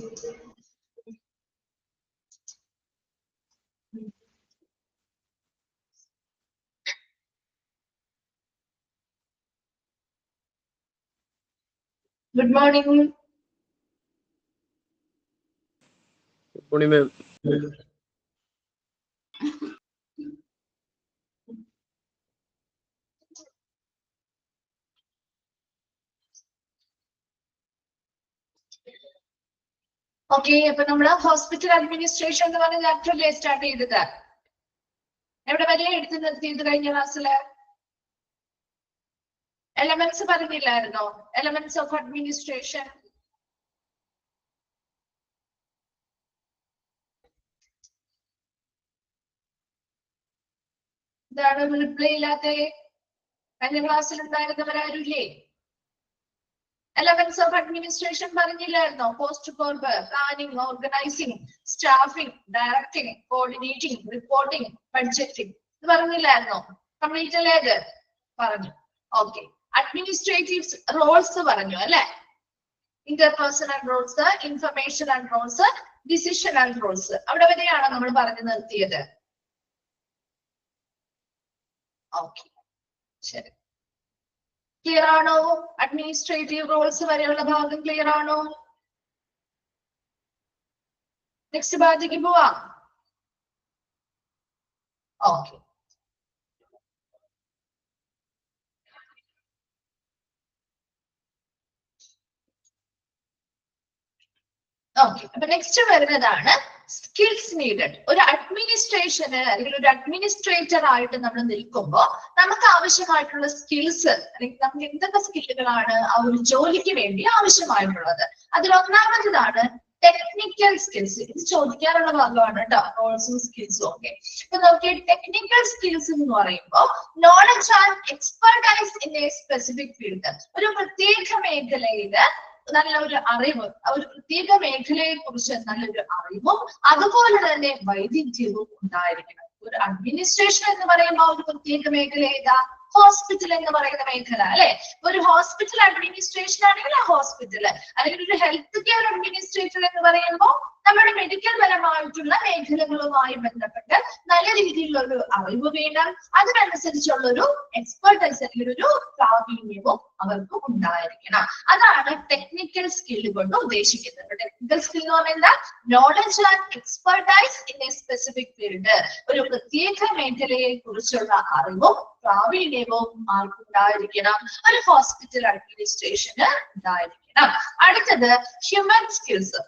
Good morning. Good morning, ma'am. Okay, അപ്പൊ നമ്മള് hospital administration എന്ന് പറഞ്ഞ ചാപ്റ്ററിലെ സ്റ്റാർട്ട് ചെയ്തത്. എവിടെ വരെ എടുത്തു നിർത്തിയത് കഴിഞ്ഞ ക്ലാസ്സില്? എലമെന്റ്സ് പറഞ്ഞില്ലായിരുന്നോ? Elements of administration. ഇതാണ് റിപ്ലൈ ഇല്ലാത്ത? കഴിഞ്ഞ ക്ലാസ്സിൽ ഉണ്ടായിരുന്നവരാരുമില്ലേ? Elements of administration പറഞ്ഞില്ലായിരുന്നോ? POSDCORB, planning, organising, staffing, directing, coordinating, reporting, budgeting. ഇത് പറഞ്ഞില്ലായിരുന്നോ? കംപ്ലീറ്റ് അല്ലേ ഇത്? പറഞ്ഞു. ഓക്കെ. അഡ്മിനിസ്ട്രേറ്റീവ് റോൾസ് പറഞ്ഞു അല്ലെ? Interpersonal roles, informational roles, decisional roles. അവിടെ വരെയാണ് നമ്മൾ പറഞ്ഞു നിർത്തിയത്. ഓക്കെ, ശരി. ക്ലിയർ ആണോ? അഡ്മിനിസ്ട്രേറ്റീവ് റോൾസ് വരെയുള്ള ഭാഗം ക്ലിയർ ആണോ? നെക്സ്റ്റ് ഭാഗത്തേക്ക് പോവാം. ഓക്കെ. ഓക്കെ, അപ്പൊ നെക്സ്റ്റ് വരുന്നതാണ് സ്കിൽസ് നീഡഡ്. ഒരു അഡ്മിനിസ്ട്രേഷന് അല്ലെങ്കിൽ ഒരു അഡ്മിനിസ്ട്രേറ്റർ ആയിട്ട് നമ്മൾ നിൽക്കുമ്പോൾ നമുക്ക് ആവശ്യമായിട്ടുള്ള സ്കിൽസ്, അല്ലെങ്കിൽ നമുക്ക് എന്തൊക്കെ സ്കില്ലുകളാണ് ആ ഒരു ജോലിക്ക് വേണ്ടി ആവശ്യമായിട്ടുള്ളത്? അതിലൊന്നാമതാണ് ടെക്നിക്കൽ സ്കിൽസ്. ഇത് ചോദിക്കാനുള്ള ഭാഗമാണ് കേട്ടോ, റോൾസും സ്കിൽസും ഒക്കെ. ഇപ്പൊ നോക്കിയ ടെക്നിക്കൽ സ്കിൽസ് എന്ന് പറയുമ്പോൾ knowledge and expertise in A specific field. ഒരു പ്രത്യേക മേഖലയില് നല്ലൊരു അറിവ്, ഒരു പ്രത്യേക മേഖലയെ കുറിച്ച് നല്ലൊരു അറിവും അതുപോലെ തന്നെ വൈദഗ്ധ്യവും ഉണ്ടായിരിക്കണം. ഒരു അഡ്മിനിസ്ട്രേഷൻ എന്ന് പറയുമ്പോൾ ഒരു പ്രത്യേക മേഖല ഏതാ? ഹോസ്പിറ്റൽ എന്ന് പറയുന്ന മേഖല അല്ലെ? ഒരു ഹോസ്പിറ്റൽ അഡ്മിനിസ്ട്രേഷൻ ആണെങ്കിൽ ആ ഹോസ്പിറ്റൽ, അല്ലെങ്കിൽ ഒരു ഹെൽത്ത് കെയർ അഡ്മിനിസ്ട്രേറ്റർ എന്ന് പറയുമ്പോൾ നമ്മുടെ മെഡിക്കൽ പരമായിട്ടുള്ള മേഖലകളുമായി ബന്ധപ്പെട്ട് നല്ല രീതിയിലുള്ള ഒരു അറിവ് വേണം. അതിനനുസരിച്ചുള്ള ഒരു എക്സ്പെർട്ടൈസ് അല്ലെങ്കിൽ ഒരു പ്രാവീണ്യവും അവർക്ക് ഉണ്ടായിരിക്കണം. അതാണ് ടെക്നിക്കൽ സ്കിൽ കൊണ്ട് ഉദ്ദേശിക്കുന്നത്. ടെക്നിക്കൽ സ്കിൽ എന്ന് പറയുന്നത് knowledge and expertise in A specific field. ഒരു പ്രത്യേക മേഖലയെ കുറിച്ചുള്ള അറിവും പ്രാവീണ്യവും ആർക്കുണ്ടായിരിക്കണം? ഒരു ഹോസ്പിറ്റൽ അഡ്മിനിസ്ട്രേഷന് ഉണ്ടായിരിക്കണം. അടുത്തത് ഹ്യൂമൻ സ്കിൽസ്.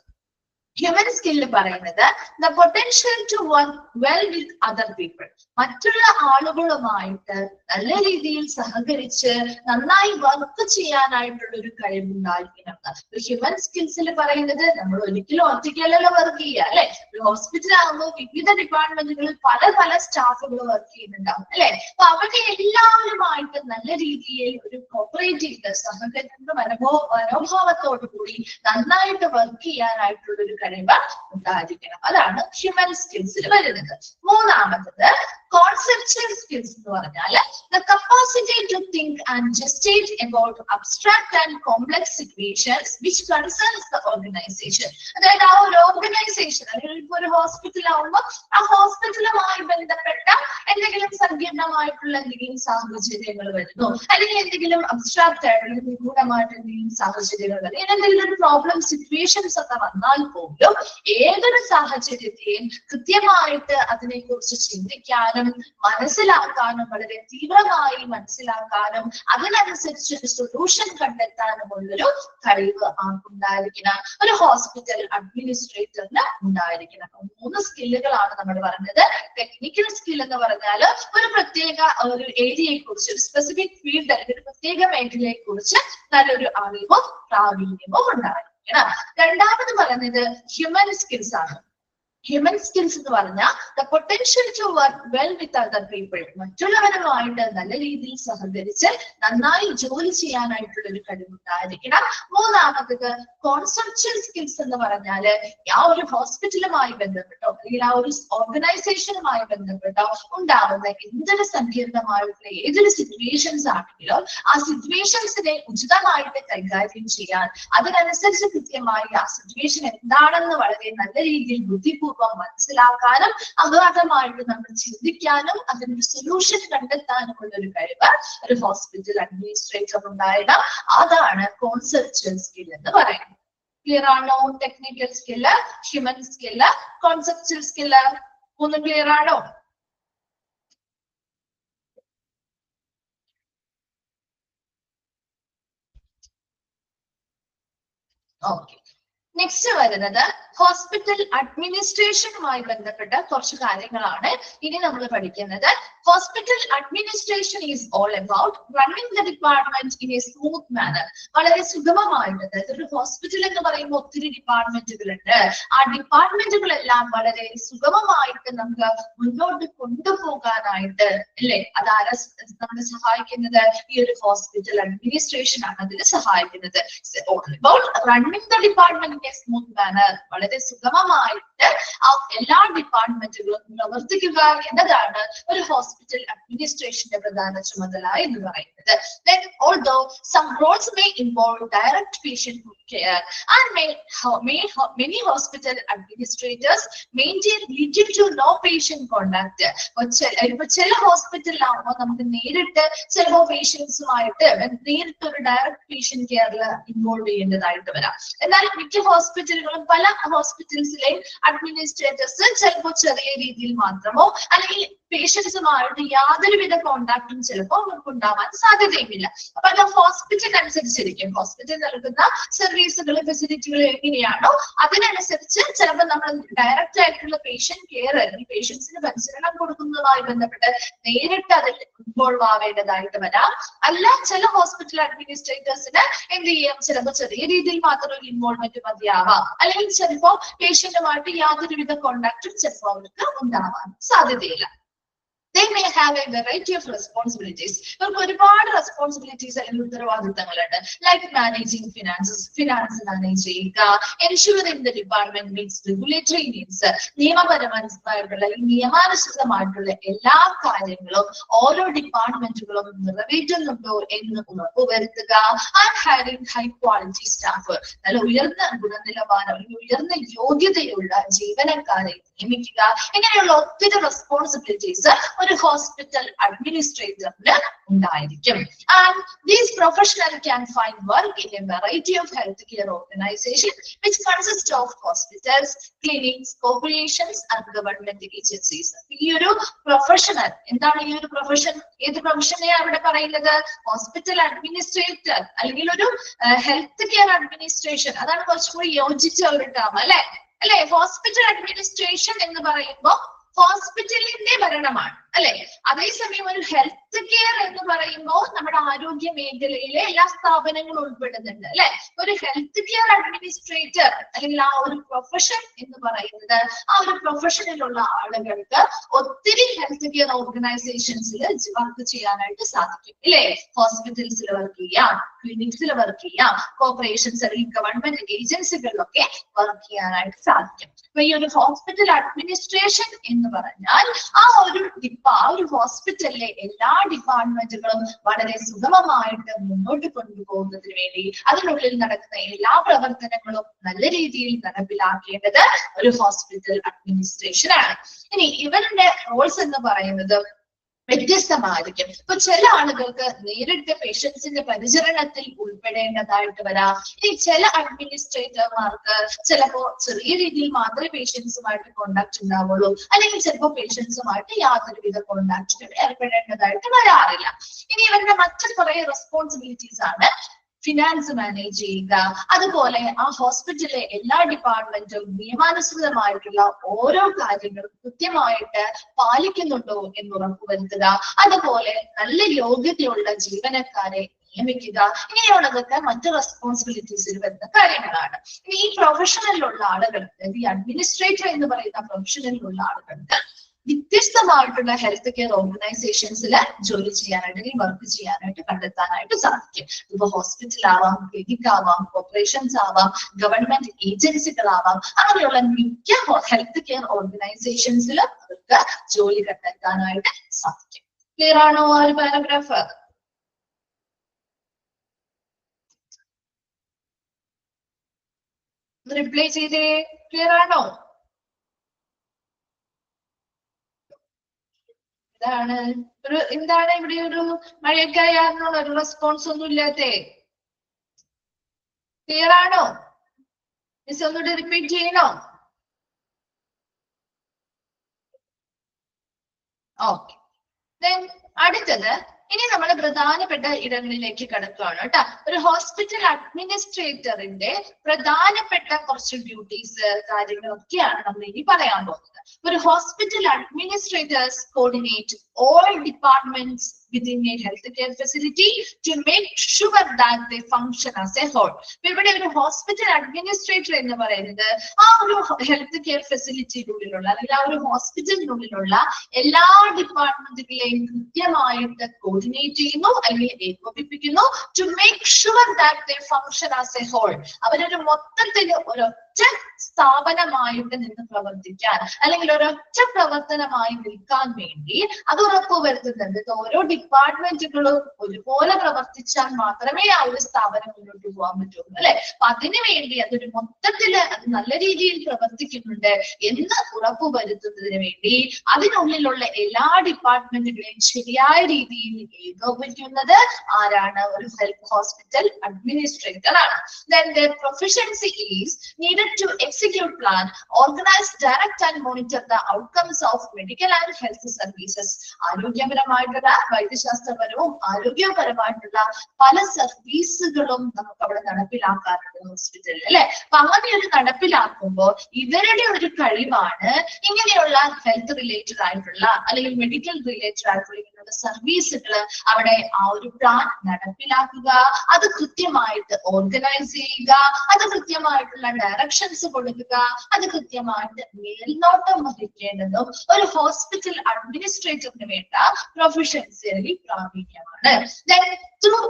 ഹ്യൂമൻ സ്കില്ല് പറയുന്നത് the potential to work well with other people. മറ്റുള്ള ആളുകളുമായിട്ട് നല്ല രീതിയിൽ സഹകരിച്ച് നന്നായി വർക്ക് ചെയ്യാനായിട്ടുള്ള ഒരു കഴിവുണ്ടായിരിക്കണം. ഹ്യൂമൻ സ്കിൽസിൽ പറയുന്നത് നമ്മൾ ഒരിക്കലും ഒറ്റയ്ക്കല്ലല്ലോ വർക്ക് ചെയ്യുക അല്ലെ? ഒരു ഹോസ്പിറ്റൽ ആകുമ്പോൾ വിവിധ ഡിപ്പാർട്ട്മെന്റുകളിൽ പല പല സ്റ്റാഫുകൾ വർക്ക് ചെയ്യുന്നുണ്ടാവും അല്ലെ? അപ്പൊ അവരുടെ എല്ലാവരുമായിട്ട് നല്ല രീതിയിൽ ഒരു കോപ്പറേറ്റീവ് സഹകരണ മനോഭാവത്തോടു കൂടി നന്നായിട്ട് വർക്ക് ചെയ്യാനായിട്ടുള്ള ഒരു കഴിവ് ഉണ്ടായിരിക്കണം. അതാണ് ഹ്യൂമൻ സ്കിൽസിൽ വരുന്നത്. മൂന്നാമത്തത് കോൺസെപ്ച്വൽ സ്കിൽസ് എന്ന് പറഞ്ഞാൽ the capacity to think and gestate about abstract and complex situations which concerns the organization. അതായത് ആ ഒരു ഓർഗനൈസേഷൻ അല്ലെങ്കിൽ ഇപ്പൊ ഒരു ഹോസ്പിറ്റൽ ആവുമ്പോൾ ആ ഹോസ്പിറ്റലുമായി ബന്ധപ്പെട്ട എന്തെങ്കിലും സങ്കീർണമായിട്ടുള്ള എന്തെങ്കിലും സാഹചര്യങ്ങൾ വരുന്നു, അല്ലെങ്കിൽ എന്തെങ്കിലും അബ്സ്ട്രാക്ട് ആയിട്ടുള്ള നിഗൂഢമായിട്ട് എന്തെങ്കിലും സാഹചര്യങ്ങൾ വരുന്നു, എന്തെങ്കിലും ഒരു പ്രോബ്ലം സിറ്റുവേഷൻസ് ഒക്കെ വന്നാൽ പോലും ഏതൊരു സാഹചര്യത്തെയും കൃത്യമായിട്ട് അതിനെക്കുറിച്ച് ചിന്തിക്കാനും മനസ്സിലാക്കാനും വളരെ തീവ്രമായി മനസ്സിലാക്കാനും അതിനനുസരിച്ച് ഒരു സൊല്യൂഷൻ കണ്ടെത്താനും ഉള്ളൊരു കഴിവ് ആർക്കുണ്ടായിരിക്കണം? ഒരു ഹോസ്പിറ്റൽ അഡ്മിനിസ്ട്രേറ്ററിന് ഉണ്ടായിരിക്കണം. 3 സ്കില്ലുകളാണ് നമ്മൾ പറഞ്ഞത്. ടെക്നിക്കൽ സ്കിൽ എന്ന് പറഞ്ഞാൽ ഒരു പ്രത്യേക ഒരു ഏരിയയെ കുറിച്ച്, ഒരു സ്പെസിഫിക് ഫീൽഡ് അല്ലെങ്കിൽ ഒരു പ്രത്യേക മേഖലയെ കുറിച്ച് നല്ലൊരു അറിവും പ്രാവീണ്യവും ഉണ്ടായിരിക്കണം. രണ്ടാമത് പറയുന്നത് ഹ്യൂമൻ സ്കിൽസ് ആണ്. ഹ്യൂമൻ സ്കിൽസ് എന്ന് പറഞ്ഞാൽ the potential to work well with other people, മറ്റുള്ളവരുമായിട്ട് നല്ല രീതിയിൽ സഹകരിച്ച് നന്നായി ജോലി ചെയ്യാനായിട്ടുള്ള ഒരു കഴിവുണ്ടായിരിക്കണം. മൂന്നാമത്തത് കോൺസെപ്ച്വൽ സ്കിൽസ് എന്ന് പറഞ്ഞാല് ആ ഒരു ഹോസ്പിറ്റലുമായി ബന്ധപ്പെട്ടോ അല്ലെങ്കിൽ ആ ഒരു ഓർഗനൈസേഷനുമായി ബന്ധപ്പെട്ടോ ഉണ്ടാവുന്ന എന്തൊരു സങ്കീർണമായിട്ടുള്ള ഏതൊരു സിറ്റുവേഷൻസ് ആണെങ്കിലോ ആ സിറ്റുവേഷൻസിനെ ഉചിതമായിട്ട് കൈകാര്യം ചെയ്യാൻ, അതിനനുസരിച്ച് കൃത്യമായി ആ സിറ്റുവേഷൻ എന്താണെന്ന് വളരെ നല്ല രീതിയിൽ ബുദ്ധിപൂർവ്വം മനസ്സിലാക്കാനും അഗാധമായിട്ട് നമ്മൾ ചിന്തിക്കാനും അതിനൊരു സൊല്യൂഷൻ കണ്ടെത്താനുമുള്ള ഒരു കഴിവ് ഒരു ഹോസ്പിറ്റൽ അഡ്മിനിസ്ട്രേറ്റർ ഉണ്ടായത്. അതാണ് കോൺസെപ്ച്വൽ സ്കിൽ എന്ന് പറയുന്നത്. ക്ലിയർ ആണോ? Technical skill, human skill, conceptual skill, മൂന്നും ക്ലിയർ ആണോ? ഓക്കെ. നെക്സ്റ്റ് വരുന്നത് ഹോസ്പിറ്റൽ അഡ്മിനിസ്ട്രേഷനുമായി ബന്ധപ്പെട്ട കുറച്ച് കാര്യങ്ങളാണ് ഇനി നമ്മൾ പഠിക്കുന്നത്. Hospital administration is all about running the department in a smooth manner. വളരെ സുഗമമായിട്ട്, അതായത് ഒരു ഹോസ്പിറ്റൽ എന്ന് പറയുമ്പോൾ ഒത്തിരി ഡിപ്പാർട്ട്മെന്റുകളുണ്ട്. ആ ഡിപ്പാർട്ട്മെന്റുകളെല്ലാം വളരെ സുഗമമായിട്ട് നമുക്ക് മുന്നോട്ട് കൊണ്ടുപോകാനായിട്ട് അല്ലെ അതാരാ നമ്മളെ സഹായിക്കുന്നത്? ഈ ഒരു ഹോസ്പിറ്റൽ അഡ്മിനിസ്ട്രേഷൻ ആണ് അതിന് സഹായിക്കുന്നത്. Running the department in a smooth manner, വളരെ സുഗമമായിട്ട് ആ എല്ലാ ഡിപ്പാർട്ട്മെന്റുകളും പ്രവർത്തിക്കുക എന്നതാണ് ഒരു ഹോസ്പിറ്റൽ അഡ്മിനിസ്ട്രേഷന്റെ പ്രധാന ചുമതല എന്ന് പറയുന്നത്. Then although some roles may involve direct patient care and many hospital administrators maintain little to no patient contact. ഇപ്പൊ ചില ഹോസ്പിറ്റലിലാവുമ്പോൾ നമുക്ക് നേരിട്ട് ചിലപ്പോ പേഷ്യൻസുമായിട്ട് നേരിട്ട് ഒരു ഡയറക്ട് പേഷ്യന്റ് കെയറിൽ ഇൻവോൾവ് ചെയ്യേണ്ടതായിട്ട് വരാം. എന്നാൽ മിക്ക ഹോസ്പിറ്റലുകളും പല ഹോസ്പിറ്റൽസിലെയും അഡ്മിനിസ്ട്രേറ്റേഴ്സ് ചിലപ്പോൾ ചെറിയ രീതിയിൽ മാത്രമോ അല്ലെങ്കിൽ പേഷ്യൻസുമായിട്ട് യാതൊരുവിധ കോണ്ടാക്ടും ചിലപ്പോൾ അവർക്ക് ഉണ്ടാവാൻ സാധ്യതയുമില്ല. അപ്പൊ അത് ഹോസ്പിറ്റൽ അനുസരിച്ചിരിക്കും. ഹോസ്പിറ്റൽ നൽകുന്ന സർവീസുകൾ ഫെസിലിറ്റികൾ എങ്ങനെയാണോ അതിനനുസരിച്ച് ചിലപ്പോൾ നമ്മൾ ഡയറക്റ്റ് ആയിട്ടുള്ള പേഷ്യന്റ് കെയർ അല്ലെങ്കിൽ പേഷ്യൻസിന് പരിചരണം കൊടുക്കുന്നതുമായി ബന്ധപ്പെട്ട് നേരിട്ട് അതിൽ ഇൻവോൾവ് ആവേണ്ടതായിട്ട് വരാം. അല്ല, ചില ഹോസ്പിറ്റൽ അഡ്മിനിസ്ട്രേറ്റേഴ്സിന് എന്ത് ചെയ്യാം, ചിലപ്പോൾ ചെറിയ രീതിയിൽ മാത്രം ഒരു ഇൻവോൾവ്മെന്റ് മതിയാവാം. അല്ലെങ്കിൽ ചിലപ്പോൾ പേഷ്യന്റുമായിട്ട് യാതൊരുവിധ കോണ്ടാക്റ്റും ചിലപ്പോൾ അവർക്ക് ഉണ്ടാവാൻ സാധ്യതയില്ല. They may have a variety of responsibilities. അവർക്ക് ഒരുപാട് റെസ്പോൺസിബിലിറ്റീസ് അല്ലെങ്കിൽ ഉത്തരവാദിത്തങ്ങളുണ്ട്. ലൈക്ക് മാനേജിങ് ഫിനാൻസ് മാനേജ് ചെയ്യുക, ensuring the department meets regulatory needs, നിയമപരമായിട്ടുള്ള നിയമാനുസൃതമായിട്ടുള്ള എല്ലാ കാര്യങ്ങളും ഓരോ ഡിപ്പാർട്ട്മെന്റുകളും നിറവേറ്റുന്നുണ്ടോ എന്ന് ഉറപ്പുവരുത്തുക. And having high quality staff, നല്ല ഉയർന്ന ഗുണനിലവാരം അല്ലെങ്കിൽ ഉയർന്ന യോഗ്യതയുള്ള ജീവനക്കാരെ നിയമിക്കുക. ഇങ്ങനെയുള്ള ഒത്തിരി റെസ്പോൺസിബിലിറ്റീസ് ഒരു ഹോസ്പിറ്റൽ അഡ്മിനിസ്ട്രേറ്ററിന് ഉണ്ടായിരിക്കും. And these professionals can find work in a variety of healthcare organizations which consist of hospitals, clinics, corporations and government agencies. ഈ ഒരു പ്രൊഫഷണൽ എന്താണ്? ഈ ഒരു പ്രൊഫഷൻ ഏത് പ്രൊഫഷനെയാണ് അവിടെ പറയുന്നത്? ഹോസ്പിറ്റൽ അഡ്മിനിസ്ട്രേറ്റർ അല്ലെങ്കിൽ ഒരു ഹെൽത്ത് കെയർ അഡ്മിനിസ്ട്രേഷൻ. അതാണ് കുറച്ചുകൂടി യോജിച്ച ഒരു ടേം അല്ലെ? ഹോസ്പിറ്റൽ അഡ്മിനിസ്ട്രേഷൻ എന്ന് പറയുമ്പോൾ ഹോസ്പിറ്റലിന്റെ ഭരണമാണ് അല്ലെ? അതേസമയം ഒരു ഹെൽത്ത് കെയർ എന്ന് പറയുമ്പോൾ നമ്മുടെ ആരോഗ്യ മേഖലയിലെ എല്ലാ സ്ഥാപനങ്ങളും ഉൾപ്പെടുന്നുണ്ട് അല്ലെ? ഒരു ഹെൽത്ത് കെയർ അഡ്മിനിസ്ട്രേറ്റർ അല്ലെങ്കിൽ ആ ഒരു പ്രൊഫഷൻ എന്ന് പറയുന്നത് ആ ഒരു പ്രൊഫഷനിലുള്ള ആളുകൾക്ക് ഒത്തിരി ഹെൽത്ത് കെയർ ഓർഗനൈസേഷൻസിൽ വർക്ക് ചെയ്യാനായിട്ട് സാധിക്കും ഇല്ലേ? ഹോസ്പിറ്റൽസിൽ വർക്ക് ചെയ്യാം, ക്ലിനിക്സിൽ വർക്ക് ചെയ്യാം, കോർപ്പറേഷൻസ് അല്ലെങ്കിൽ ഗവൺമെന്റ് ഏജൻസികളിലൊക്കെ വർക്ക് ചെയ്യാനായിട്ട് സാധിക്കും. അപ്പൊ ഈ ഒരു ഹോസ്പിറ്റൽ അഡ്മിനിസ്ട്രേഷൻ എന്ന് പറഞ്ഞാൽ ആ ഒരു ഹോസ്പിറ്റലിലെ എല്ലാ ഡിപ്പാർട്ട്മെന്റുകളും വളരെ സുഗമമായിട്ട് മുന്നോട്ട് കൊണ്ടുപോകുന്നതിന് വേണ്ടി അതിനുള്ളിൽ നടക്കുന്ന എല്ലാ പ്രവർത്തനങ്ങളും നല്ല രീതിയിൽ നടപ്പിലാക്കേണ്ടത് ഒരു ഹോസ്പിറ്റൽ അഡ്മിനിസ്ട്രേഷൻ ആണ്. ഇനി ഇവരുടെ റോൾസ് എന്ന് പറയുന്നത് വ്യത്യസ്തമായിരിക്കും. ഇപ്പൊ ചില ആളുകൾക്ക് നേരിട്ട് പേഷ്യൻസിന്റെ പരിചരണത്തിൽ ഉൾപ്പെടേണ്ടതായിട്ട് വരാം. ഇനി ചില അഡ്മിനിസ്ട്രേറ്റർമാർക്ക് ചിലപ്പോ ചെറിയ രീതിയിൽ മാത്രമേ പേഷ്യൻസുമായിട്ട് കോണ്ടാക്ട് ഉണ്ടാവുള്ളൂ, അല്ലെങ്കിൽ ചിലപ്പോൾ പേഷ്യൻസുമായിട്ട് യാതൊരുവിധ കോണ്ടാക്റ്റുകൾ ഏർപ്പെടേണ്ടതായിട്ട് വരാറില്ല. ഇനി ഇവരുടെ മറ്റു കുറെ റെസ്പോൺസിബിലിറ്റീസ് ആണ് ഫിനാൻസ് മാനേജ് ചെയ്യുക, അതുപോലെ ആ ഹോസ്പിറ്റലിലെ എല്ലാ ഡിപ്പാർട്ട്മെന്റും നിയമാനുസൃതമായിട്ടുള്ള ഓരോ കാര്യങ്ങളും കൃത്യമായിട്ട് പാലിക്കുന്നുണ്ടോ എന്ന് ഉറപ്പുവരുത്തുക, അതുപോലെ നല്ല യോഗ്യതയുള്ള ജീവനക്കാരെ നിയമിക്കുക, ഇങ്ങനെയുള്ളതൊക്കെ മറ്റ് റെസ്പോൺസിബിലിറ്റീസിൽ വരുന്ന കാര്യങ്ങളാണ്. ഇനി ഈ പ്രൊഫഷണലിലുള്ള ആളുകൾ, അതായത് ഈ അഡ്മിനിസ്ട്രേറ്റർ എന്ന് പറയുന്ന പ്രൊഫഷണലിലുള്ള ആളുകൾക്ക് വ്യത്യസ്തമായിട്ടുള്ള ഹെൽത്ത് കെയർ ഓർഗനൈസേഷൻസിൽ ജോലി ചെയ്യാനായിട്ട് അല്ലെങ്കിൽ വർക്ക് ചെയ്യാനായിട്ട് കണ്ടെത്താനായിട്ട് സാധിക്കും. ഇപ്പൊ ഹോസ്പിറ്റൽ ആവാം, ക്ലിനിക് ആവാം, കോർപ്പറേഷൻസ് ആവാം, ഗവൺമെന്റ് ഏജൻസികളാവാം, അങ്ങനെയുള്ള മിക്ക ഹെൽത്ത് കെയർ ഓർഗനൈസേഷൻസിൽ അവർക്ക് ജോലി കണ്ടെത്താനായിട്ട് സാധിക്കും. ക്ലിയർ ആണോ ആ ഒരു പാരഗ്രാഫ്? റിപ്ലൈ ചെയ്തേ. ക്ലിയർ ആണോ? എന്താണ് ഇവിടെ ഒരു മഴയൊക്കെ ആയാലും ഒരു റെസ്പോൺസ് ഒന്നും ഇല്ലാത്തേ? ക്ലിയർ ആണോ? മിസ് ഒന്നുകൂടെ റിപ്പീറ്റ് ചെയ്യണോ? ഓക്കെ. അടുത്തത് ഇനി നമ്മൾ പ്രധാനപ്പെട്ട ഇടങ്ങളിലേക്ക് കടക്കുകയാണ് കേട്ടോ. ഒരു ഹോസ്പിറ്റൽ അഡ്മിനിസ്ട്രേറ്ററിന്റെ പ്രധാനപ്പെട്ട കുറച്ച് ഡ്യൂട്ടീസ് കാര്യങ്ങളൊക്കെയാണ് നമ്മൾ ഇനി പറയാൻ പോകുന്നത്. ഒരു hospital administrators coordinate all departments within a healthcare facility to make sure that they function as a whole. ഇവിടെ ഒരു ഹോസ്പിറ്റൽ അഡ്മിനിസ്ട്രേറ്റർ എന്ന് പറയുന്നത് ആ ഒരു ഹെൽത്ത് കെയർ ഫെസിലിറ്റിയിലുള്ളിലുള്ള അല്ലെങ്കിൽ ആ ഒരു ഹോസ്പിറ്റലിനുള്ളിലുള്ള എല്ലാ ഡിപ്പാർട്ട്മെന്റുകളെയും കൃത്യമായിട്ട് കോർഡിനേറ്റ് ചെയ്യുന്നു അല്ലെങ്കിൽ ഏകോപിപ്പിക്കുന്നു. To make sure that they function as a whole. അവരൊരു മൊത്തത്തിൽ ഒരൊറ്റ സ്ഥാപനമായിട്ട് നിന്ന് പ്രവർത്തിക്കാൻ അല്ലെങ്കിൽ ഒരൊറ്റ പ്രവർത്തനമായി നിൽക്കാൻ വേണ്ടി അത് ഉറപ്പുവരുത്തുന്നുണ്ട്. ഓരോ ഡിപ്പാർട്ട്മെന്റുകളും ഒരുപോലെ പ്രവർത്തിച്ചാൽ മാത്രമേ ആ ഒരു സ്ഥാപനം മുന്നോട്ട് പോകാൻ പറ്റുള്ളൂ അല്ലെ. അപ്പൊ അതിനു വേണ്ടി അതൊരു മൊത്തത്തില് അത് നല്ല രീതിയിൽ പ്രവർത്തിക്കുന്നുണ്ട് എന്ന് ഉറപ്പുവരുത്തുന്നതിന് വേണ്ടി അതിനുള്ളിലുള്ള എല്ലാ ഡിപ്പാർട്ട്മെന്റുകളെയും ശരിയായ രീതിയിൽ ഏകോപിക്കുന്നത് ആരാണ്? ഒരു ഹെൽത്ത് ഹോസ്പിറ്റൽ അഡ്മിനിസ്ട്രേറ്റർ ആണ്. Then their proficiency is needed to execute plan, organize, direct and monitor the outcomes of medical and health services. ആരോഗ്യപരമായിട്ടുള്ള വൈദ്യശാസ്ത്രപരവും ആരോഗ്യപരമായിട്ടുള്ള പല സർവീസുകളും നമുക്ക് അവിടെ നടപ്പിലാക്കാറുണ്ട് ഹോസ്പിറ്റലിൽ അല്ലെ. അപ്പൊ അങ്ങനെ ഒരു നടപ്പിലാക്കുമ്പോൾ ഇവരുടെ ഒരു കഴിവാണ് ഇങ്ങനെയുള്ള ഹെൽത്ത് റിലേറ്റഡ് ആയിട്ടുള്ള അല്ലെങ്കിൽ മെഡിക്കൽ റിലേറ്റഡ് ആയിട്ടുള്ള ഇങ്ങനെയുള്ള സർവീസുകൾ അവിടെ ആ ഒരു പ്ലാൻ നടപ്പിലാക്കുക, അത് കൃത്യമായിട്ട് ഓർഗനൈസ് ചെയ്യുക, അത് കൃത്യമായിട്ടുള്ള ഡയറക്ഷൻസ് കൊടുക്കുക, അത് കൃത്യമായിട്ട് മേൽനോട്ടം വഹിക്കേണ്ടതും ഒരു ഹോസ്പിറ്റൽ അഡ്മിനിസ്ട്രേറ്ററിന് വേണ്ട പ്രൊഫഷൻസി അല്ലെങ്കിൽ പ്രാവീണ്യമാണ്. Then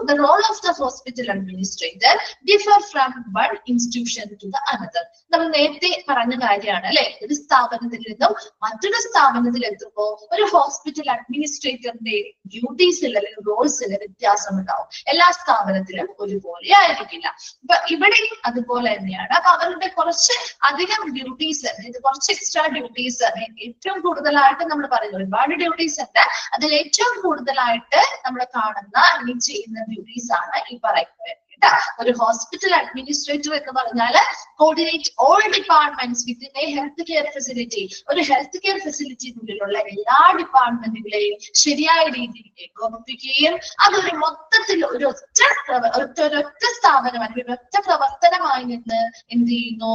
the role of the hospital administrator differ from one institution to the another. നമ്മൾ നേരത്തെ പറഞ്ഞ കാര്യമാണ് അല്ലെ. ഒരു സ്ഥാപനത്തിൽ നിന്നും മറ്റൊരു സ്ഥാപനത്തിൽ എത്തുമ്പോൾ ഒരു ഹോസ്പിറ്റൽ അഡ്മിനിസ്ട്രേറ്ററിന്റെ ഡ്യൂട്ടീസിൽ അല്ലെങ്കിൽ റോൾസിൽ വ്യത്യാസം ഉണ്ടാവും. എല്ലാ സ്ഥാപനത്തിലും ഒരുപോലെ ആയിരിക്കില്ല. അപ്പൊ ഇവിടെയും അതുപോലെ തന്നെയാണ്. അപ്പൊ അവരുടെ കുറച്ച് അധികം ഡ്യൂട്ടീസ്, കുറച്ച് എക്സ്ട്രാ ഡ്യൂട്ടീസ് ഏറ്റവും കൂടുതലായിട്ട് നമ്മൾ പറയുന്നത് ഒരുപാട് ഡ്യൂട്ടീസ് ഉണ്ട്. അതിൽ ഏറ്റവും കൂടുതലായിട്ട് നമ്മൾ കാണുന്ന ഈ ചെയ്യുന്ന ഡ്യൂട്ടീസ് ആണ് ഈ പറയുന്നത്. ഒരു ഹോസ്പിറ്റൽ അഡ്മിനിസ്ട്രേറ്റർ എന്ന് പറഞ്ഞാൽ coordinate all departments within A health care facility. ഒരു ഹെൽത്ത് കെയർ ഫെസിലിറ്റിക്കുള്ളിലുള്ള എല്ലാ ഡിപ്പാർട്ട്മെന്റുകളെയും ശരിയായ രീതിയിൽ ഏകോപിപ്പിക്കുകയും അതൊരു മൊത്തത്തിൽ ഒരൊറ്റ സ്ഥാപനം അല്ലെങ്കിൽ ഒറ്റ പ്രവർത്തനമായി നിന്ന് എന്ത് ചെയ്യുന്നു,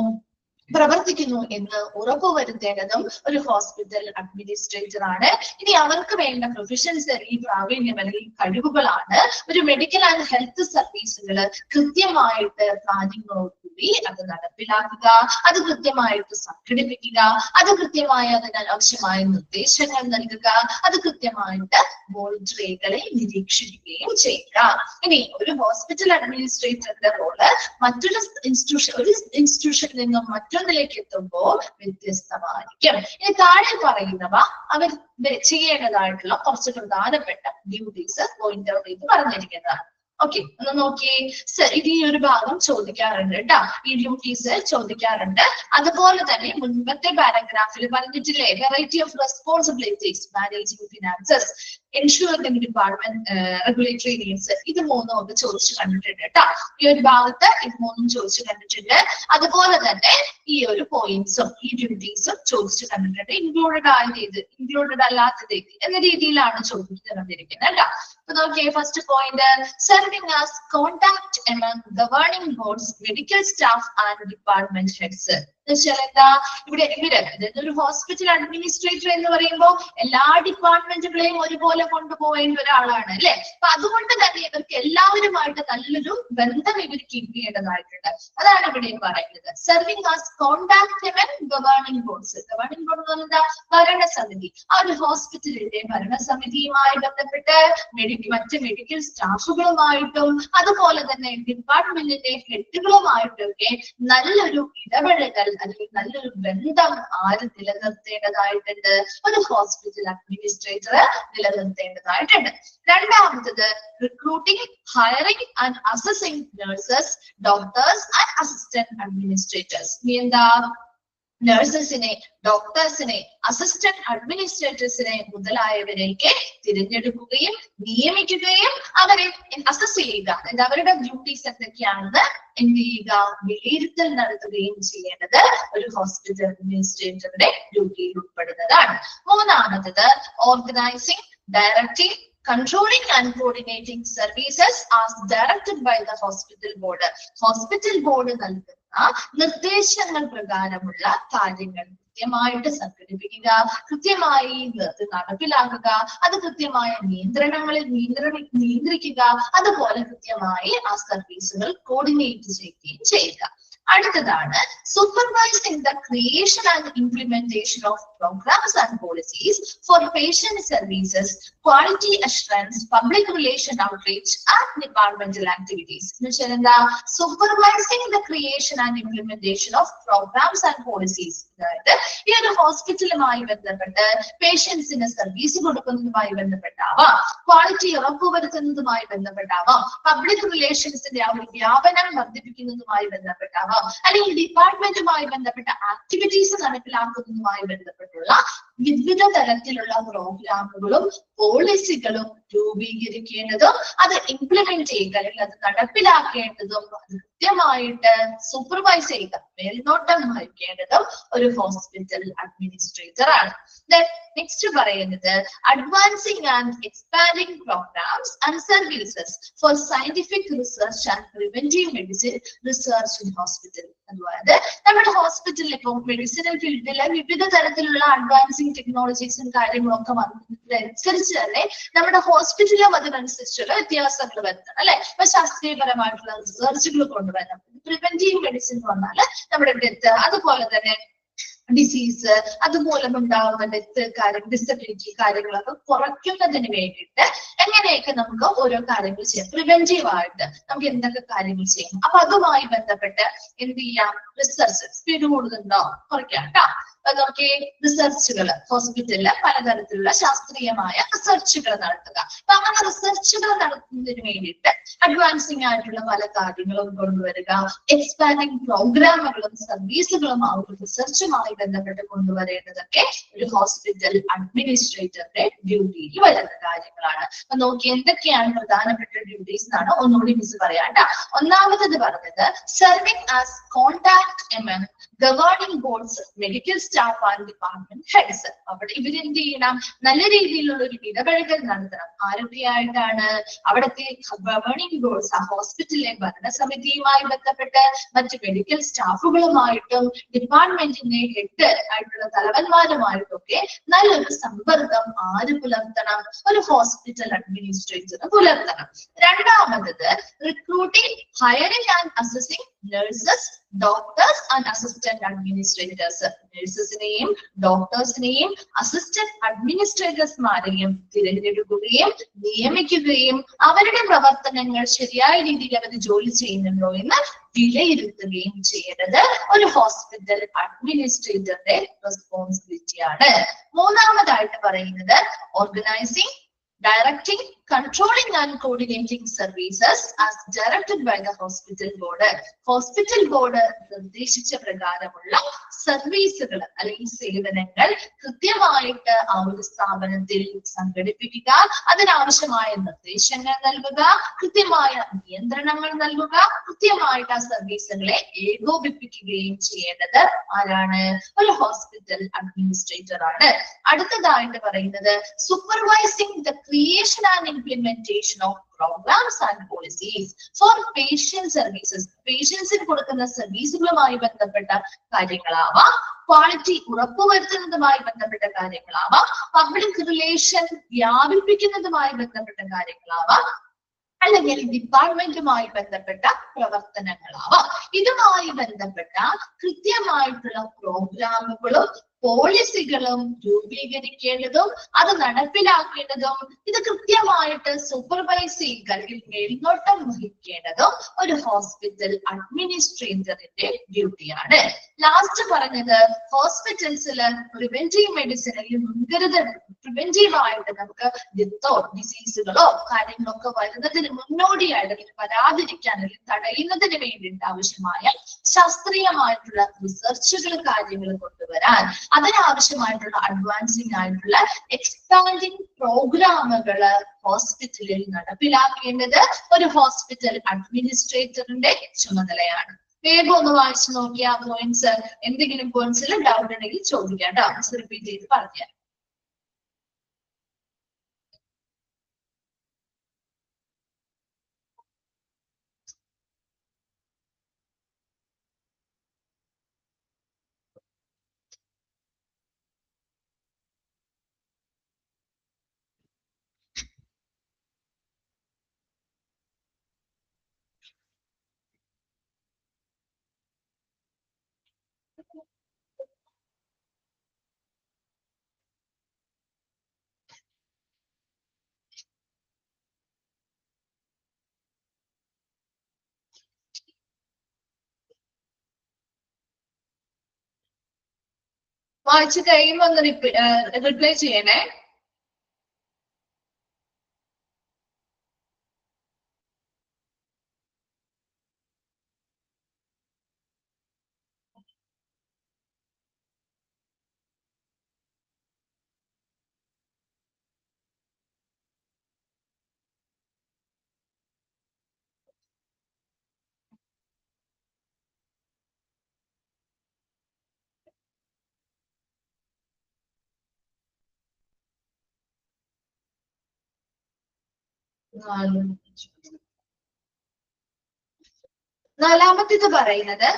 പ്രവർത്തിക്കുന്നു എന്ന് ഉറപ്പുവരുത്തേണ്ടതും ഒരു ഹോസ്പിറ്റൽ അഡ്മിനിസ്ട്രേറ്റർ ആണ്. ഇനി അവർക്ക് വേണ്ട പ്രൊഫഷൻസ് അല്ലെങ്കിൽ പ്രാവീണ്യം അല്ലെങ്കിൽ കഴിവുകളാണ് ഒരു മെഡിക്കൽ ആൻഡ് ഹെൽത്ത് സർവീസുകൾ കൃത്യമായിട്ട് പ്ലാനിങ്ങോടുകൂടി അത് നടപ്പിലാക്കുക, അത് കൃത്യമായിട്ട് സംഘടിപ്പിക്കുക, അത് കൃത്യമായി അതിന് ആവശ്യമായ നിർദ്ദേശങ്ങൾ നൽകുക, അത് കൃത്യമായിട്ട് വോളണ്ടിയറുകളെ നിരീക്ഷിക്കുകയും ചെയ്യുക. ഇനി ഒരു ഹോസ്പിറ്റൽ അഡ്മിനിസ്ട്രേറ്ററിന്റെ റോള് മറ്റൊരു ഇൻസ്റ്റിറ്റ്യൂഷനിൽ നിന്നും മറ്റൊന്നിലേക്ക് എത്തുമ്പോൾ വ്യത്യസ്തമായിരിക്കും. ഇനി താഴെ പറയുന്നവ അവർ ചെയ്യേണ്ടതായിട്ടുള്ള കുറച്ച് പ്രധാനപ്പെട്ട ഡ്യൂട്ടീസ് പോയിന്റ് ഔട്ട് ചെയ്ത് പറഞ്ഞിരിക്കുന്നതാണ്. ഓക്കെ, ഒന്ന് നോക്കിയേ. ഇത് ഈ ഒരു ഭാഗം ചോദിക്കാറുണ്ട് കേട്ടോ, ഈ ഡ്യൂട്ടീസ് ചോദിക്കാറുണ്ട്. അതുപോലെ തന്നെ മുൻപത്തെ പാരഗ്രാഫിൽ പറഞ്ഞിട്ടില്ലേ, variety of responsibilities, managing finances, ensuring department regulatory needs, ഇത് മൂന്നും ഒക്കെ ചോദിച്ചു കണ്ടിട്ടുണ്ട് കേട്ടോ. ഈ ഒരു ഭാഗത്ത് ഇത് മൂന്നും ചോദിച്ചു കണ്ടിട്ടുണ്ട്. അതുപോലെ തന്നെ ഈ ഒരു പോയിന്റ്സും ഈ ഡ്യൂട്ടീസും ചോദിച്ചു കണ്ടിട്ടുണ്ട്. ഇൻക്ലൂഡഡ് ആയത്, ഇൻക്ലൂഡഡ് അല്ലാത്തത് എന്ന രീതിയിലാണ് ചോദിച്ചു കണ്ടിരിക്കുന്നത് കേട്ടോ. അപ്പൊ നോക്കിയേ, first point, serving as contact among governing boards, medical staff and department heads. എന്നുവെച്ചാൽ എന്താ, അതായത് ഒരു ഹോസ്പിറ്റൽ അഡ്മിനിസ്ട്രേറ്റർ എന്ന് പറയുമ്പോൾ എല്ലാ ഡിപ്പാർട്ട്മെന്റുകളെയും ഒരുപോലെ കൊണ്ടുപോകേണ്ട ഒരാളാണ് അല്ലെ. അപ്പൊ അതുകൊണ്ട് തന്നെ ഇവർക്ക് എല്ലാവരുമായിട്ട് നല്ലൊരു ബന്ധം ഇവർ കീപ്പ് ചെയ്യേണ്ടതായിട്ടുണ്ട്. അതാണ് ഇവിടെയും പറയുന്നത്. Serving as contact governing boards. Governing board എന്ന് പറഞ്ഞാൽ ഭരണസമിതി. ആ ഒരു ഹോസ്പിറ്റലിന്റെ ഭരണസമിതിയുമായി ബന്ധപ്പെട്ട് മറ്റ് മെഡിക്കൽ സ്റ്റാഫുകളുമായിട്ടും അതുപോലെ തന്നെ ഡിപ്പാർട്ട്മെന്റിന്റെ ഹെഡുകളുമായിട്ടൊക്കെ നല്ലൊരു ഇടപെടൽ അല്ലെങ്കിൽ നല്ലൊരു ബന്ധം ആര് നിലനിർത്തേണ്ടതായിട്ടുണ്ട്? ഒരു ഹോസ്പിറ്റൽ അഡ്മിനിസ്ട്രേറ്റർ നിലനിർത്തേണ്ടതായിട്ടുണ്ട്. രണ്ടാമത്തത് recruiting, hiring and assessing nurses, doctors and assistant administrators. ഇനി എന്താ, നഴ്സസിനെ, ഡോക്ടേഴ്സിനെ, അസിസ്റ്റന്റ് അഡ്മിനിസ്ട്രേറ്റേഴ്സിനെ മുതലായവരെയൊക്കെ തിരഞ്ഞെടുക്കുകയും നിയമിക്കുകയും അവരെ അസസ് ചെയ്യുക, അതായത് അവരുടെ ഡ്യൂട്ടീസ് എന്തൊക്കെയാണെന്ന് എന്ത് ചെയ്യുക, വിലയിരുത്തൽ നടത്തുകയും ചെയ്യേണ്ടത് ഒരു ഹോസ്പിറ്റൽ അഡ്മിനിസ്ട്രേറ്ററുടെ ഡ്യൂട്ടിയിൽ ഉൾപ്പെടുന്നതാണ്. മൂന്നാമത്തത് organising, directing, controlling and coordinating services as directed by the hospital board. Hospital board നൽകുന്ന നിർദ്ദേശങ്ങൾ പ്രകാരമുള്ള കാര്യങ്ങൾ കൃത്യമായിട്ട് സംഘടിപ്പിക്കുക, കൃത്യമായി നടപ്പിലാക്കുക, അത് കൃത്യമായ നിയന്ത്രണങ്ങളിൽ നിയന്ത്രിക്കുക, അതുപോലെ കൃത്യമായി ആ സർവീസുകൾ കോർഡിനേറ്റ് ചെയ്യുകയും ചെയ്യുക. അടുത്തതാണ് supervising the creation and implementation of programmes and policies for patient services, quality assurance, public relation outreach and departmental activities. എന്ന് വെച്ചാൽ എന്താ, supervising the creation and implementation of programmes and policies. അതായത് ഈ ഒരു ഹോസ്പിറ്റലുമായി ബന്ധപ്പെട്ട് പേഷ്യൻസിന് സർവീസ് കൊടുക്കുന്നതുമായി ബന്ധപ്പെട്ടാവാം, ക്വാളിറ്റി ഉറപ്പുവരുത്തുന്നതുമായി ബന്ധപ്പെട്ടാവാം, പബ്ലിക് റിലേഷൻസിന്റെ ആ ഒരു വ്യാപനം വർദ്ധിപ്പിക്കുന്നതുമായി ബന്ധപ്പെട്ടാവാം, അല്ലെങ്കിൽ ഡിപ്പാർട്ട്മെന്റുമായി ബന്ധപ്പെട്ട ആക്ടിവിറ്റീസ് നടപ്പിലാക്കുന്നതുമായി ബന്ധപ്പെട്ടുള്ള വിവിധ തരത്തിലുള്ള പ്രോഗ്രാമുകളും പോളിസികളും രൂപീകരിക്കേണ്ടതും അത് ഇംപ്ലിമെന്റ് ചെയ്യുക അല്ലെങ്കിൽ അത് നടപ്പിലാക്കേണ്ടതും അത് കൃത്യമായിട്ട് സൂപ്പർവൈസ് ചെയ്യുക, മേൽനോട്ടം വഹിക്കേണ്ടതും ഒരു ഹോസ്പിറ്റൽ അഡ്മിനിസ്ട്രേറ്റർ ആണ്. നെക്സ്റ്റ് പറയുന്നത് advancing and expanding programmes and services for scientific research and preventive medicine research in hospital. അതായത് നമ്മുടെ ഹോസ്പിറ്റലിൽ ഇപ്പോൾ മെഡിസിനൽ ഫീൽഡിലെ വിവിധ തരത്തിലുള്ള അഡ്വാൻസിംഗ് ടെക്നോളജീസും കാര്യങ്ങളും ഒക്കെ വന്നതിനനുസരിച്ച് തന്നെ നമ്മുടെ ഹോസ്പിറ്റലും അതിനനുസരിച്ചുള്ള വ്യത്യാസങ്ങൾ വരുത്തണം അല്ലെ. ഇപ്പൊ ശാസ്ത്രീയപരമായിട്ടുള്ള റിസർച്ചുകൾ കൊണ്ടുവരണം. പ്രിവെന്റീവ് മെഡിസിൻ എന്ന് പറഞ്ഞാൽ നമ്മുടെ ഡെത്ത്, അതുപോലെ തന്നെ ഡിസീസ്, അതുമൂലം ഉണ്ടാകുന്ന ഡെത്ത് ഡിസബിലിറ്റി കാര്യങ്ങളൊക്കെ കുറയ്ക്കുന്നതിന് വേണ്ടിയിട്ട് എങ്ങനെയൊക്കെ നമുക്ക് ഓരോ കാര്യങ്ങൾ ചെയ്യാം, പ്രിവെന്റീവ് ആയിട്ട് നമുക്ക് എന്തൊക്കെ കാര്യങ്ങൾ ചെയ്യാം. അപ്പൊ അതുമായി ബന്ധപ്പെട്ട് എന്ത് ചെയ്യാം, റിസർച്ച് സ്പീഡ് കൂടുന്നുണ്ടോ കുറയ്ക്കാം കേട്ടോ. അപ്പൊ നമുക്ക് റിസർച്ചുകൾ ഹോസ്പിറ്റലില് പലതരത്തിലുള്ള ശാസ്ത്രീയമായ റിസർച്ചുകൾ നടത്തുക. അപ്പൊ അങ്ങനെ റിസർച്ചുകൾ നടത്തുന്നതിന് വേണ്ടിയിട്ട് അഡ്വാൻസിംഗ് ആയിട്ടുള്ള പല കാര്യങ്ങളും കൊണ്ടുവരിക, എക്സ്പാൻഡിങ് പ്രോഗ്രാമുകളും സർവീസുകളും ആ ഒരു റിസർച്ചുമായി ബന്ധപ്പെട്ട് കൊണ്ടുവരേണ്ടതൊക്കെ ഒരു ഹോസ്പിറ്റൽ അഡ്മിനിസ്ട്രേറ്ററുടെ ഡ്യൂട്ടിയിൽ വരുന്ന കാര്യങ്ങളാണ്. അപ്പൊ നോക്കി എന്തൊക്കെയാണ് പ്രധാനപ്പെട്ട ഡ്യൂട്ടീസ് എന്നാണ് ഒന്നുകൂടി മിസ് പറയാം കേട്ടോ. ഒന്നാമത്തത് പറഞ്ഞത് serving as contact among governing boards, medical staff and department heads. അവിടെ ഇവരെന്ത് ചെയ്യണം, നല്ല രീതിയിലുള്ള ഒരു ഇടപഴകൽ നടത്തണം. ആരൊക്കെയായിട്ടാണ്, അവിടുത്തെ ഗവേണിംഗ് ബോർഡ്സ്, ആ ഹോസ്പിറ്റലിലെ ഭരണസമിതിയുമായി ബന്ധപ്പെട്ട് മറ്റ് മെഡിക്കൽ സ്റ്റാഫുകളുമായിട്ടും ഡിപ്പാർട്ട്മെന്റിന്റെ ഹെഡ് ആയിട്ടുള്ള തലവന്മാരുമായിട്ടൊക്കെ നല്ലൊരു സമ്പർക്കം ആര് പുലർത്തണം, ഒരു ഹോസ്പിറ്റൽ അഡ്മിനിസ്ട്രേറ്റർ പുലർത്തണം. രണ്ടാമത് recruiting, hiring and assessing nurses, doctors and assistant administrators. നഴ്സസിനെയും ഡോക്ടേഴ്സിനെയും അസിസ്റ്റന്റ് അഡ്മിനിസ്ട്രേറ്റേഴ്സ്മാരെയും തിരഞ്ഞെടുക്കുകയും നിയമിക്കുകയും അവരുടെ പ്രവർത്തനങ്ങൾ ശരിയായ രീതിയിൽ അവർ ജോലി ചെയ്യുന്നുണ്ടോ എന്ന് വിലയിരുത്തുകയും ചെയ്യേണ്ടത് ഒരു ഹോസ്പിറ്റൽ അഡ്മിനിസ്ട്രേറ്ററുടെ റെസ്പോൺസിബിലിറ്റിയാണ്. മൂന്നാമതായിട്ട് പറയുന്നത് organising, directing, controlling and coordinating services as directed by the hospital board. Hospital board നിർദ്ദേശിച്ച പ്രകാരമുള്ള സർവീസുകൾ അല്ലെങ്കിൽ സേവനങ്ങൾ കൃത്യമായിട്ട് ആ ഒരു സ്ഥാപനത്തിൽ സംഘടിപ്പിക്കുക, അതിനാവശ്യമായ നിർദ്ദേശങ്ങൾ നൽകുക, കൃത്യമായ നിയന്ത്രണങ്ങൾ നൽകുക, കൃത്യമായിട്ട് ആ സർവീസുകളെ ഏകോപിപ്പിക്കുകയും ചെയ്യേണ്ടത് ആരാണ്, ഒരു ഹോസ്പിറ്റൽ അഡ്മിനിസ്ട്രേറ്റർ ആണ്. അടുത്തതായിട്ട് പറയുന്നത് supervising the creation and implementation of programs and policies for patient services. പേഷ്യൻസിന് കൊടുക്കുന്ന സർവീസുകളുമായി ബന്ധപ്പെട്ട കാര്യങ്ങളാവാം, ക്വാളിറ്റി ഉറപ്പുവരുത്തുന്നതുമായി ബന്ധപ്പെട്ട കാര്യങ്ങളാവാം, പബ്ലിക് റിലേഷൻ വ്യാപിപ്പിക്കുന്നതുമായി ബന്ധപ്പെട്ട കാര്യങ്ങളാവാം, അല്ലെങ്കിൽ ഡിപ്പാർട്ട്മെന്റുമായി ബന്ധപ്പെട്ട പ്രവർത്തനങ്ങളാവാം. ഇതുമായി ബന്ധപ്പെട്ട കൃത്യമായിട്ടുള്ള പ്രോഗ്രാമുകളും പോളിസികളും രൂപീകരിക്കേണ്ടതും അത് നടപ്പിലാക്കേണ്ടതും ഇത് കൃത്യമായിട്ട് സൂപ്പർവൈസ് ചെയ്യുക അല്ലെങ്കിൽ മേൽനോട്ടം വഹിക്കേണ്ടതും ഒരു ഹോസ്പിറ്റൽ അഡ്മിനിസ്ട്രേറ്ററിന്റെ ഡ്യൂട്ടിയാണ്. ലാസ്റ്റ് പറഞ്ഞത് ഹോസ്പിറ്റൽസിൽ പ്രിവെന്റീവ് മെഡിസിൻ അല്ലെങ്കിൽ മുൻകരുതൽ പ്രിവെന്റീവ് ആയിട്ട് നമുക്ക് ഡെത്തോ ഡിസീസുകളോ കാര്യങ്ങളൊക്കെ വരുന്നതിന് മുന്നോടിയായിട്ട് അല്ലെങ്കിൽ വരാതിരിക്കാൻ അല്ലെങ്കിൽ തടയുന്നതിന് വേണ്ടിയിട്ട് ആവശ്യമായ ശാസ്ത്രീയമായിട്ടുള്ള റിസർച്ചുകൾ കാര്യങ്ങൾ കൊണ്ടുവരാൻ അതിനാവശ്യമായിട്ടുള്ള അഡ്വാൻസിംഗ് ആയിട്ടുള്ള എക്സ്പാൻഡിങ് പ്രോഗ്രാമുകള് ഹോസ്പിറ്റലിൽ നടപ്പിലാക്കേണ്ടത് ഒരു ഹോസ്പിറ്റൽ അഡ്മിനിസ്ട്രേറ്ററിന്റെ ചുമതലയാണ്. വേഗം ഒന്ന് വായിച്ചു നോക്കിയ പോയിന്റ്സ്, എന്തെങ്കിലും പോയിന്റ്സിൽ ഡൗട്ട് ഉണ്ടെങ്കിൽ ചോദിക്കാം കേട്ടോ. റിപ്പീറ്റ് ചെയ്ത് പറഞ്ഞാൽ വായിച്ചു കഴിയുമ്പോ ഒന്ന് റിപ്ലൈ ചെയ്യണേ. നാലാമത്തേത് പറയുന്നത്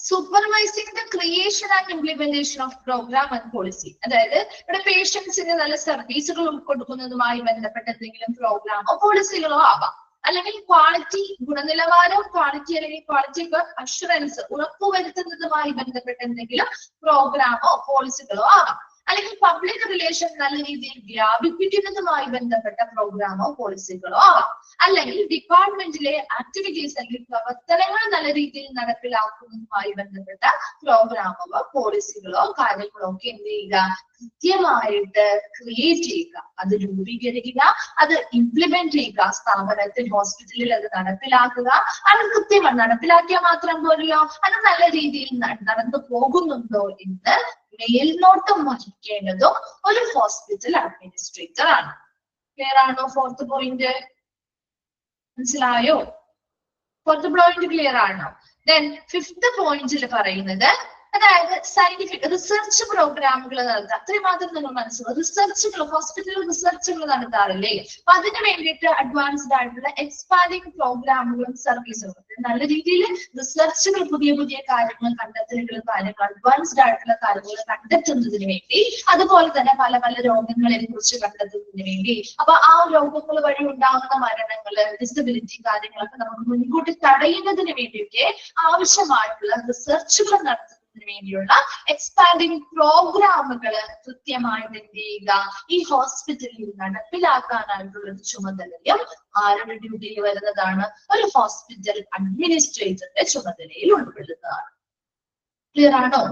supervising the creation and implementation of programme and policy. അതായത് ഇവിടെ പേഷ്യൻസിന് നല്ല സർവീസുകൾ കൊടുക്കുന്നതുമായി ബന്ധപ്പെട്ട എന്തെങ്കിലും പ്രോഗ്രാമോ പോളിസികളോ ആവാം, അല്ലെങ്കിൽ ക്വാളിറ്റി ഗുണനിലവാരം ക്വാളിറ്റി അല്ലെങ്കിൽ ക്വാളിറ്റി അഷുറൻസ് ഉറപ്പുവരുത്തുന്നതുമായി ബന്ധപ്പെട്ട എന്തെങ്കിലും പ്രോഗ്രാമോ പോളിസികളോ ആവാം, അല്ലെങ്കിൽ പബ്ലിക് റിലേഷൻ നല്ല രീതിയിൽ വ്യാപിപ്പിക്കുന്നതുമായി ബന്ധപ്പെട്ട പ്രോഗ്രാമോ പോളിസികളോ ആവാം, അല്ലെങ്കിൽ ഡിപ്പാർട്ട്മെന്റിലെ ആക്ടിവിറ്റീസ് അല്ലെങ്കിൽ പ്രവർത്തനങ്ങൾ നല്ല രീതിയിൽ നടപ്പിലാക്കുന്നതുമായി ബന്ധപ്പെട്ട പ്രോഗ്രാമോ പോളിസികളോ കാര്യങ്ങളോ ഒക്കെ എന്ത് ചെയ്യുക, കൃത്യമായിട്ട് ക്രിയേറ്റ് ചെയ്യുക, അത് രൂപീകരിക്കുക, അത് ഇംപ്ലിമെന്റ് ചെയ്യുക, സ്ഥാപനത്തിൽ ഹോസ്പിറ്റലിൽ അത് നടപ്പിലാക്കുക. അത് കൃത്യമായി നടപ്പിലാക്കിയാൽ മാത്രം പോരല്ലോ, അത് നല്ല രീതിയിൽ നടന്നു പോകുന്നുണ്ടോ എന്ന് മേൽനോട്ടം വഹിക്കേണ്ടതും ഒരു ഹോസ്പിറ്റൽ അഡ്മിനിസ്ട്രേറ്റർ ആണ്. ക്ലിയർ ആണോ? ഫോർത്ത് പോയിന്റ് മനസ്സിലായോ? ഫോർത്ത് പോയിന്റ് ക്ലിയർ ആണോ? ദെൻ ഫിഫ്ത് പോയിന്റിൽ പറയുന്നത് അതായത് സയന്റിഫിക് റിസർച്ച് പ്രോഗ്രാമുകൾ നടത്തുക. അത്രയും മാത്രം നിങ്ങൾ മനസ്സിലാവും. റിസർച്ചുകൾ ഹോസ്പിറ്റലിൽ റിസർച്ചുകൾ നടത്താറില്ലേ, അപ്പൊ അതിന് വേണ്ടിയിട്ട് അഡ്വാൻസ്ഡ് ആയിട്ടുള്ള എക്സ്പാൻഡിങ് പ്രോഗ്രാമുകളും സർവീസുകളും നല്ല രീതിയിൽ റിസർച്ചുകൾ പുതിയ പുതിയ കാര്യങ്ങൾ കണ്ടെത്തലുകൾ കാര്യങ്ങൾ അഡ്വാൻസ്ഡ് ആയിട്ടുള്ള കാര്യങ്ങൾ കണ്ടെത്തുന്നതിന് വേണ്ടി, അതുപോലെ തന്നെ പല പല രോഗങ്ങളെ കുറിച്ച് കണ്ടെത്തുന്നതിന് വേണ്ടി, അപ്പൊ ആ രോഗങ്ങൾ വഴി ഉണ്ടാകുന്ന മരണങ്ങള് ഡിസബിലിറ്റി കാര്യങ്ങളൊക്കെ നമുക്ക് മുൻകൂട്ടി തടയുന്നതിന് വേണ്ടിയിട്ട് ആവശ്യമായിട്ടുള്ള റിസർച്ചുകൾ നടത്തുന്നതിന് വേണ്ടിയുള്ള എക്സ്പാൻഡിങ് പ്രോഗ്രാമുകൾ കൃത്യമായിട്ട് എന്ത് ചെയ്യുക, ഈ ഹോസ്പിറ്റലിൽ നടപ്പിലാക്കാനായിട്ടുള്ള ചുമതലയും ആരുടെ ഡ്യൂട്ടിയിൽ വരുന്നതാണ്? ഒരു ഹോസ്പിറ്റൽ അഡ്മിനിസ്ട്രേറ്ററിന്റെ ചുമതലയിൽ ഉൾപ്പെടുന്നതാണ്. ക്ലിയർ ആണോ?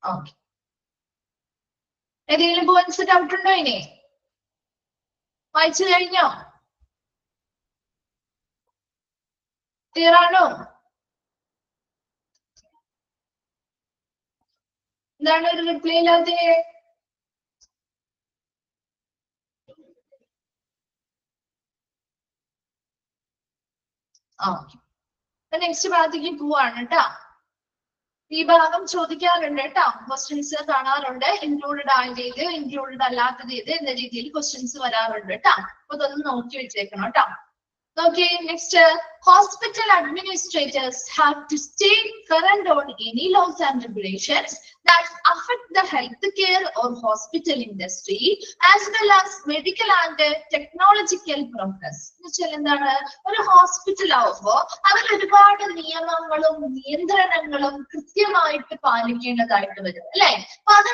ഓക്കെ. ഏതെങ്കിലും പോയിന്റ്സ് ഡൗട്ട് ഉണ്ടോ? ഇനി വായിച്ചു കഴിഞ്ഞോ? ക്ലിയർ ആണോ? എന്താണ് ഒരു റിപ്ലൈ ഇല്ലാതെ? നെക്സ്റ്റ് ഭാഗത്തേക്ക് പോവാണ് കേട്ടോ. ഈ ഭാഗം ചോദിക്കാറുണ്ട് കേട്ടോ. ക്വസ്റ്റ്യൻസ് കാണാറുണ്ട്. ഇൻക്ലൂഡഡ് ആയത് ഇൻക്ലൂഡഡ് അല്ലാത്തത് ഏത് എന്ന രീതിയിൽ ക്വസ്റ്റ്യൻസ് വരാറുണ്ട് കേട്ടോ. അപ്പൊ ഇതൊന്ന് നോക്കി വെച്ചേക്കണം കേട്ടോ. Okay, next, hospital administrators have to stay current on any laws and regulations that affect the healthcare or hospital industry as well as medical and technological progress. എന്താണ്, ഒരു ഹോസ്പിറ്റൽ ആവുമ്പോൾ അതിൽ ഒരുപാട് നിയമങ്ങളും നിയന്ത്രണങ്ങളും കൃത്യമായിട്ട് പാലിക്കേണ്ടതായിട്ട് വരും അല്ലെ. അപ്പൊ അത്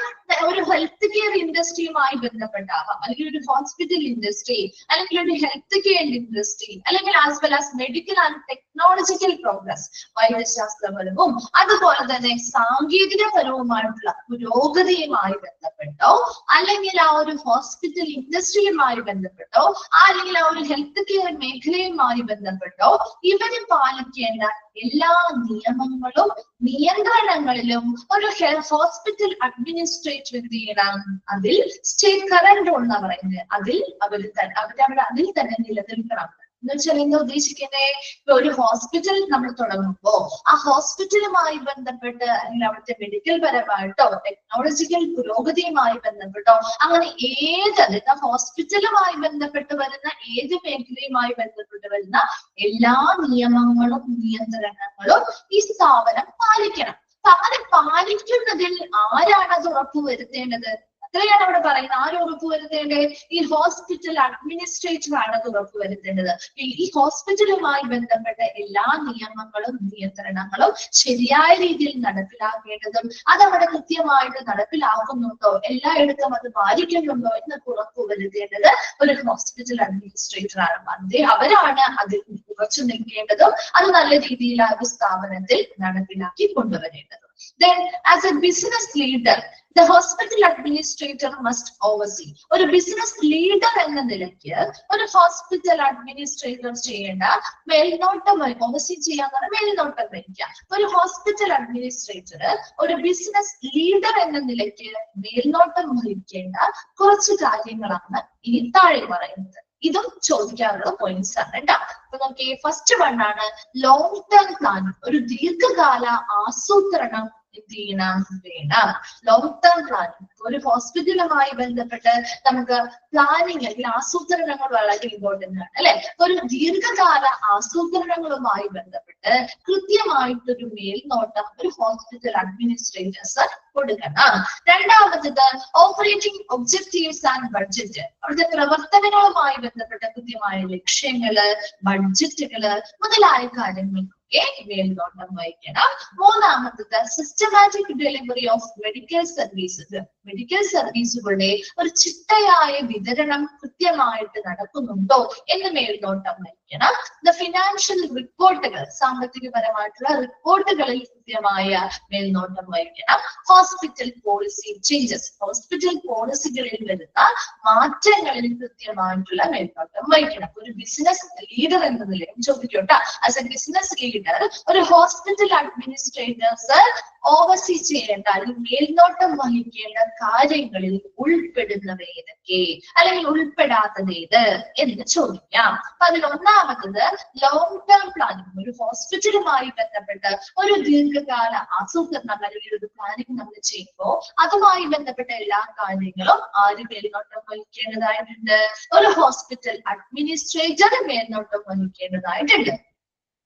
ഒരു ഹെൽത്ത് കെയർ ഇൻഡസ്ട്രിയുമായി ബന്ധപ്പെട്ടാവാം, അല്ലെങ്കിൽ ഒരു ഹോസ്പിറ്റൽ ഇൻഡസ്ട്രി, അല്ലെങ്കിൽ ഒരു ഹെൽത്ത് കെയർ ഇൻഡസ്ട്രി, അല്ലെങ്കിൽ as well as medical and technological progress, വൈദ്യശാസ്ത്രപരവും അതുപോലെ തന്നെ സാങ്കേതികപരവുമായിട്ടുള്ള പുരോഗതിയുമായി ബന്ധപ്പെട്ടോ, അല്ലെങ്കിൽ ആ ഒരു ഹോസ്പിറ്റൽ ഇൻഡസ്ട്രിയുമായി ബന്ധപ്പെട്ടോ, അല്ലെങ്കിൽ ആ ഒരു ഹെൽത്ത് കെയർ മേഖലയുമായി ബന്ധപ്പെട്ടോ ഇവര് പാലിക്കേണ്ട എല്ലാ നിയമങ്ങളും നിയന്ത്രണങ്ങളിലും ഒരു ഹോസ്പിറ്റൽ അഡ്മിനിസ്ട്രേറ്റർ എന്ത് ചെയ്യണം, അതിൽ സ്റ്റേ കറന്റ് എന്ന് പറയുന്നത് അതിൽ അതിൽ തന്നെ നിലനിൽക്കണം. എന്ന് വെച്ചാൽ എന്താ ഉദ്ദേശിക്കുന്നത്, ഇപ്പൊ ഒരു ഹോസ്പിറ്റൽ നമ്മൾ തുടങ്ങുമ്പോ ആ ഹോസ്പിറ്റലുമായി ബന്ധപ്പെട്ട് അല്ലെങ്കിൽ അവിടുത്തെ മെഡിക്കൽ പരമായിട്ടോ ടെക്നോളജിക്കൽ പുരോഗതിയുമായി ബന്ധപ്പെട്ടോ അങ്ങനെ ഏത് ഹോസ്പിറ്റലുമായി ബന്ധപ്പെട്ട് വരുന്ന ഏത് മേഖലയുമായി ബന്ധപ്പെട്ട് വരുന്ന എല്ലാ നിയമങ്ങളും നിയന്ത്രണങ്ങളും ഈ സ്ഥാപനം പാലിക്കണം. അപ്പൊ അങ്ങനെ പാലിക്കുന്നതിൽ ആരാണ് അത് ഉറപ്പുവരുത്തേണ്ടത്? അത്രയാണ് അവിടെ പറയുന്നത്. ആര് ഉറപ്പുവരുത്തേണ്ടത്? ഈ ഹോസ്പിറ്റൽ അഡ്മിനിസ്ട്രേറ്റർ ആണ് അത് ഉറപ്പുവരുത്തേണ്ടത്. ഈ ഹോസ്പിറ്റലുമായി ബന്ധപ്പെട്ട എല്ലാ നിയമങ്ങളും നിയന്ത്രണങ്ങളും ശരിയായ രീതിയിൽ നടപ്പിലാക്കേണ്ടതും അതവിടെ കൃത്യമായിട്ട് നടപ്പിലാക്കുന്നുണ്ടോ, എല്ലായിടത്തും അത് പാലിക്കുന്നുണ്ടോ എന്നൊക്കെ ഉറപ്പുവരുത്തേണ്ടത് ഒരു ഹോസ്പിറ്റൽ അഡ്മിനിസ്ട്രേറ്റർ ആണ്. അവരാണ് അതിൽ ഉറച്ചു നിൽക്കേണ്ടതും അത് നല്ല രീതിയിൽ ആ ഒരു സ്ഥാപനത്തിൽ നടപ്പിലാക്കി കൊണ്ടുവരേണ്ടതും. Then, as a business leader, the hospital administrator must oversee. ഒരു ബിസിനസ് ലീഡർ എന്ന നിലയ്ക്ക് ഒരു ഹോസ്പിറ്റൽ അഡ്മിനിസ്ട്രേറ്റർ ചെയ്യേണ്ട മേൽനോട്ടം, ഓവർസീ ചെയ്യാന്ന് മേൽനോട്ടം വഹിക്കുക. ഒരു ഹോസ്പിറ്റൽ അഡ്മിനിസ്ട്രേറ്റർ ഒരു ബിസിനസ് ലീഡർ എന്ന നിലയ്ക്ക് മേൽനോട്ടം വഹിക്കേണ്ട കുറച്ച് കാര്യങ്ങളാണ് ഇനി താഴെ പറയുന്നത്. ഇതും ചോദിക്കാനുള്ള പോയിന്റ്സ് ആണ് കേട്ടോ. അപ്പൊ നമുക്ക് ഫസ്റ്റ് വൺ ആണ് ലോങ് ടേം പ്ലാനിങ്. ഒരു ദീർഘകാല ആസൂത്രണം എന്ത് ചെയ്യണം, വേണം. ലോങ് ടേം പ്ലാനിങ് ഒരു ഹോസ്പിറ്റലുമായി ബന്ധപ്പെട്ട് നമുക്ക് പ്ലാനിങ് അല്ലെങ്കിൽ ആസൂത്രണങ്ങൾ വളരെ ഇമ്പോർട്ടന്റ് ആണ് അല്ലെ. ഒരു ദീർഘകാല ആസൂത്രണങ്ങളുമായി ബന്ധപ്പെട്ട് കൃത്യമായിട്ടൊരു മേൽനോട്ടം ഒരു ഹോസ്പിറ്റൽ അഡ്മിനിസ്ട്രേറ്റേഴ്സ് കൊടുക്കണം. രണ്ടാമത്തത് ഓപ്പറേറ്റിംഗ് ഒബ്ജക്റ്റീവ്സ് ആൻഡ് ബഡ്ജറ്റ്. അവിടുത്തെ പ്രവർത്തനങ്ങളുമായി ബന്ധപ്പെട്ട കൃത്യമായ ലക്ഷ്യങ്ങള്, ബഡ്ജറ്റുകള് മുതലായ കാര്യങ്ങൾക്ക് മേൽനോട്ടം വഹിക്കണം. മൂന്നാമത്തത് systematic delivery of medical services. Medical സർവീസുകളുടെ ഒരു ചിട്ടയായ വിതരണം കൃത്യമായിട്ട് നടക്കുന്നുണ്ടോ എന്ന് മേൽനോട്ടം വഹിക്കണം. ഫിനാൻഷ്യൽ റിപ്പോർട്ടുകൾ, സാമ്പത്തികപരമായിട്ടുള്ള റിപ്പോർട്ടുകളിൽ കൃത്യമായ മേൽനോട്ടം വഹിക്കണം. ഹോസ്പിറ്റൽ പോളിസി ചേഞ്ചസ്, ഹോസ്പിറ്റൽ പോളിസികളിൽ വരുന്ന മാറ്റങ്ങളിൽ കൃത്യമായിട്ടുള്ള മേൽനോട്ടം വഹിക്കണം. ഒരു ബിസിനസ് ലീഡർ എന്ന നിലയിൽ ചോദിക്കോട്ടെ, ആസ് എ ബിസിനസ് ലീഡർ ഒരു ഹോസ്പിറ്റൽ അഡ്മിനിസ്ട്രേറ്റേഴ്സ് ഓവർസീ ചെയ്യേണ്ട അല്ലെങ്കിൽ മേൽനോട്ടം വഹിക്കേണ്ട കാര്യങ്ങളിൽ ഉൾപ്പെടുന്നവ ഏതൊക്കെ അല്ലെങ്കിൽ ഉൾപ്പെടാത്തത് ഏത് എന്ന് ചോദിക്കാം. അപ്പൊ അതിൽ ഒന്നാമത്തത് ലോങ് ടേം പ്ലാനിങ്. ഒരു ഹോസ്പിറ്റലുമായി ബന്ധപ്പെട്ട് ഒരു ദീർഘകാല ആസൂത്രണം അല്ലെങ്കിൽ ഒരു പ്ലാനിങ് നമ്മൾ ചെയ്യുമ്പോൾ അതുമായി ബന്ധപ്പെട്ട എല്ലാ കാര്യങ്ങളും ആര് മേൽനോട്ടം വഹിക്കേണ്ടതായിട്ടുണ്ട്? ഒരു ഹോസ്പിറ്റൽ അഡ്മിനിസ്ട്രേറ്റർ മേൽനോട്ടം വഹിക്കേണ്ടതായിട്ടുണ്ട്.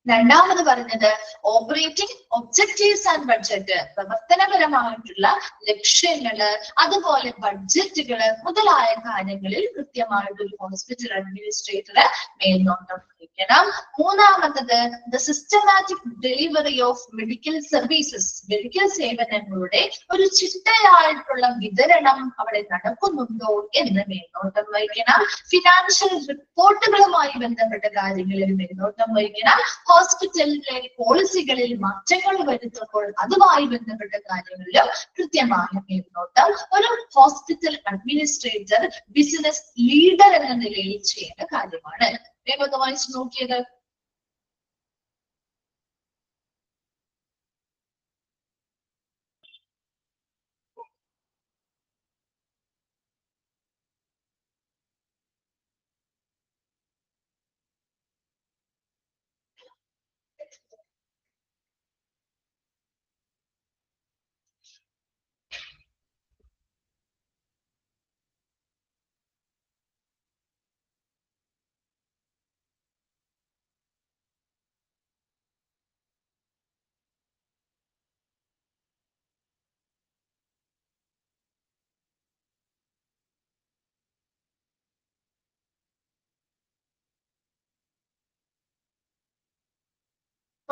രണ്ടാമത് പറഞ്ഞത് ഓപ്പറേറ്റിംഗ് ഒബ്ജക്റ്റീവ്സ് ആൻഡ് ബഡ്ജറ്റ്. പ്രവർത്തനപരമായിട്ടുള്ള ലക്ഷ്യങ്ങള് അതുപോലെ ബഡ്ജറ്റുകള് മുതലായ കാര്യങ്ങളിൽ കൃത്യമായിട്ട് ഒരു ഹോസ്പിറ്റൽ അഡ്മിനിസ്ട്രേറ്റർ മേൽനോട്ടം വഹിക്കണം. മൂന്നാമത്തത് the systematic delivery of medical services. Medical സേവനങ്ങളുടെ ഒരു ചിട്ടയായിട്ടുള്ള വിതരണം അവിടെ നടക്കുന്നുണ്ടോ എന്ന് മേൽനോട്ടം വഹിക്കണം. ഫിനാൻഷ്യൽ റിപ്പോർട്ടുകളുമായി ബന്ധപ്പെട്ട കാര്യങ്ങളിൽ മേൽനോട്ടം വഹിക്കണം. ഹോസ്പിറ്റലിലെ പോളിസികളിൽ മാറ്റങ്ങൾ വരുത്തുമ്പോൾ അതുമായി ബന്ധപ്പെട്ട കാര്യങ്ങളിലും കൃത്യമായ മേൽനോട്ടം ഒരു ഹോസ്പിറ്റൽ അഡ്മിനിസ്ട്രേറ്റർ ബിസിനസ് ലീഡർ എന്ന നിലയിൽ ചെയ്യേണ്ട കാര്യമാണ്. വേഗം വായിച്ചു നോക്കിയത്.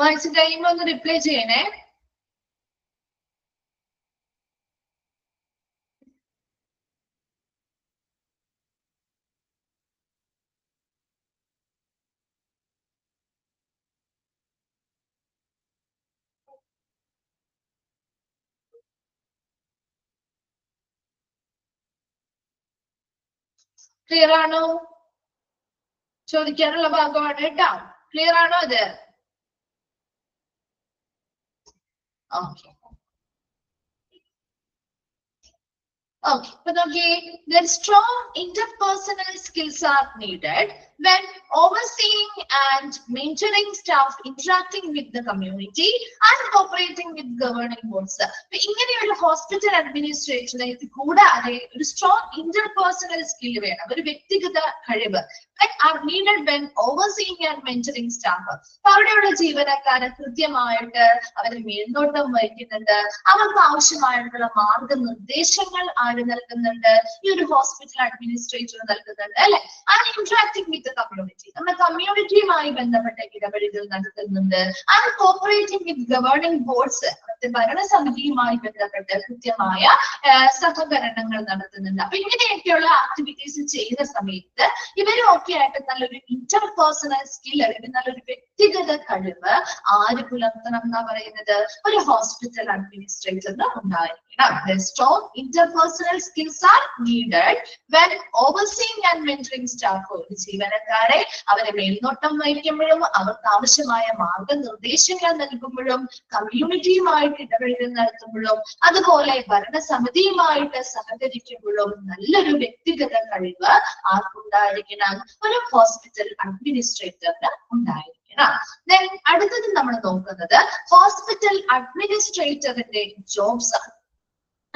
വായിച്ച് കഴിയുമ്പോ ഒന്ന് റിപ്ലൈ ചെയ്യണേ. ക്ലിയർ ആണോ? ചോദിക്കാനുള്ള ഭാഗമാണ് കേട്ടോ. ക്ലിയർ ആണോ അത്? Okay. Okay, but okay, then strong interpersonal skills are needed when overseeing and mentoring staff, interacting with the community and cooperating with governing boards. ഇങ്ങനെയുള്ള ഹോസ്പിറ്റൽ അഡ്മിനിസ്ട്രേഷനെ കൂടാതെ ഒരു സ്ട്രോങ് ഇന്റർപേഴ്സണൽ സ്കിൽ വേണം, ഒരു വ്യക്തിഗത കഴിവ് are needed when overseeing and mentoring staff. അവിടെയുള്ള ജീവനക്കാരെ കൃത്യമായിട്ട് അവരെ മേൽനോട്ടം വഹിക്കുന്നുണ്ട്, അവർക്ക് ആവശ്യമായിട്ടുള്ള മാർഗനിർദ്ദേശങ്ങൾ ആര് നൽകുന്നുണ്ട്? ഈ ഒരു ഹോസ്പിറ്റൽ അഡ്മിനിസ്ട്രേറ്റർ നൽകുന്നുണ്ട് അല്ലെ. And interacting with the community, നമ്മുടെ കമ്മ്യൂണിറ്റിയുമായി ബന്ധപ്പെട്ട ഇടപെടലുകൾ നടത്തുന്നുണ്ട്. And cooperating with governing boards, ഭരണസമിതിയുമായി ബന്ധപ്പെട്ട് കൃത്യമായ സഹകരണങ്ങൾ നടത്തുന്നുണ്ട്. അപ്പൊ ഇങ്ങനെയൊക്കെയുള്ള ആക്ടിവിറ്റീസ് ചെയ്യുന്ന സമയത്ത് ഇവരും ഒക്കെ ആയിട്ട് നല്ലൊരു ഇന്റർപേഴ്സണൽ സ്കിൽ അല്ലെങ്കിൽ നല്ലൊരു വ്യക്തിഗത കഴിവ് ആര് പുലർത്തണം എന്നാ പറയുന്നത്? ഒരു ഹോസ്പിറ്റൽ അഡ്മിനിസ്ട്രേറ്ററിന് ഉണ്ടായിരിക്കണം. The strong interpersonal skills are needed when overseeing and mentoring staff. ജീവനക്കാരെ അവരെ മേൽനോട്ടം വഹിക്കുമ്പോഴും അവർക്ക് ആവശ്യമായ മാർഗനിർദ്ദേശങ്ങൾ നൽകുമ്പോഴും കമ്മ്യൂണിറ്റിയുമായിട്ട് ഇടപെടൽ നടത്തുമ്പോഴും അതുപോലെ ഭരണസമിതിയുമായിട്ട് സഹകരിക്കുമ്പോഴും നല്ലൊരു വ്യക്തിഗത കഴിവ് ആർക്കുണ്ടായിരിക്കണം? ഒരു ഹോസ്പിറ്റൽ അഡ്മിനിസ്ട്രേറ്ററിന് ഉണ്ടായിരിക്കണം. Then അടുത്തത് നമ്മൾ നോക്കുന്നത് ഹോസ്പിറ്റൽ അഡ്മിനിസ്ട്രേറ്ററിന്റെ ജോബ്സ് ആണ്.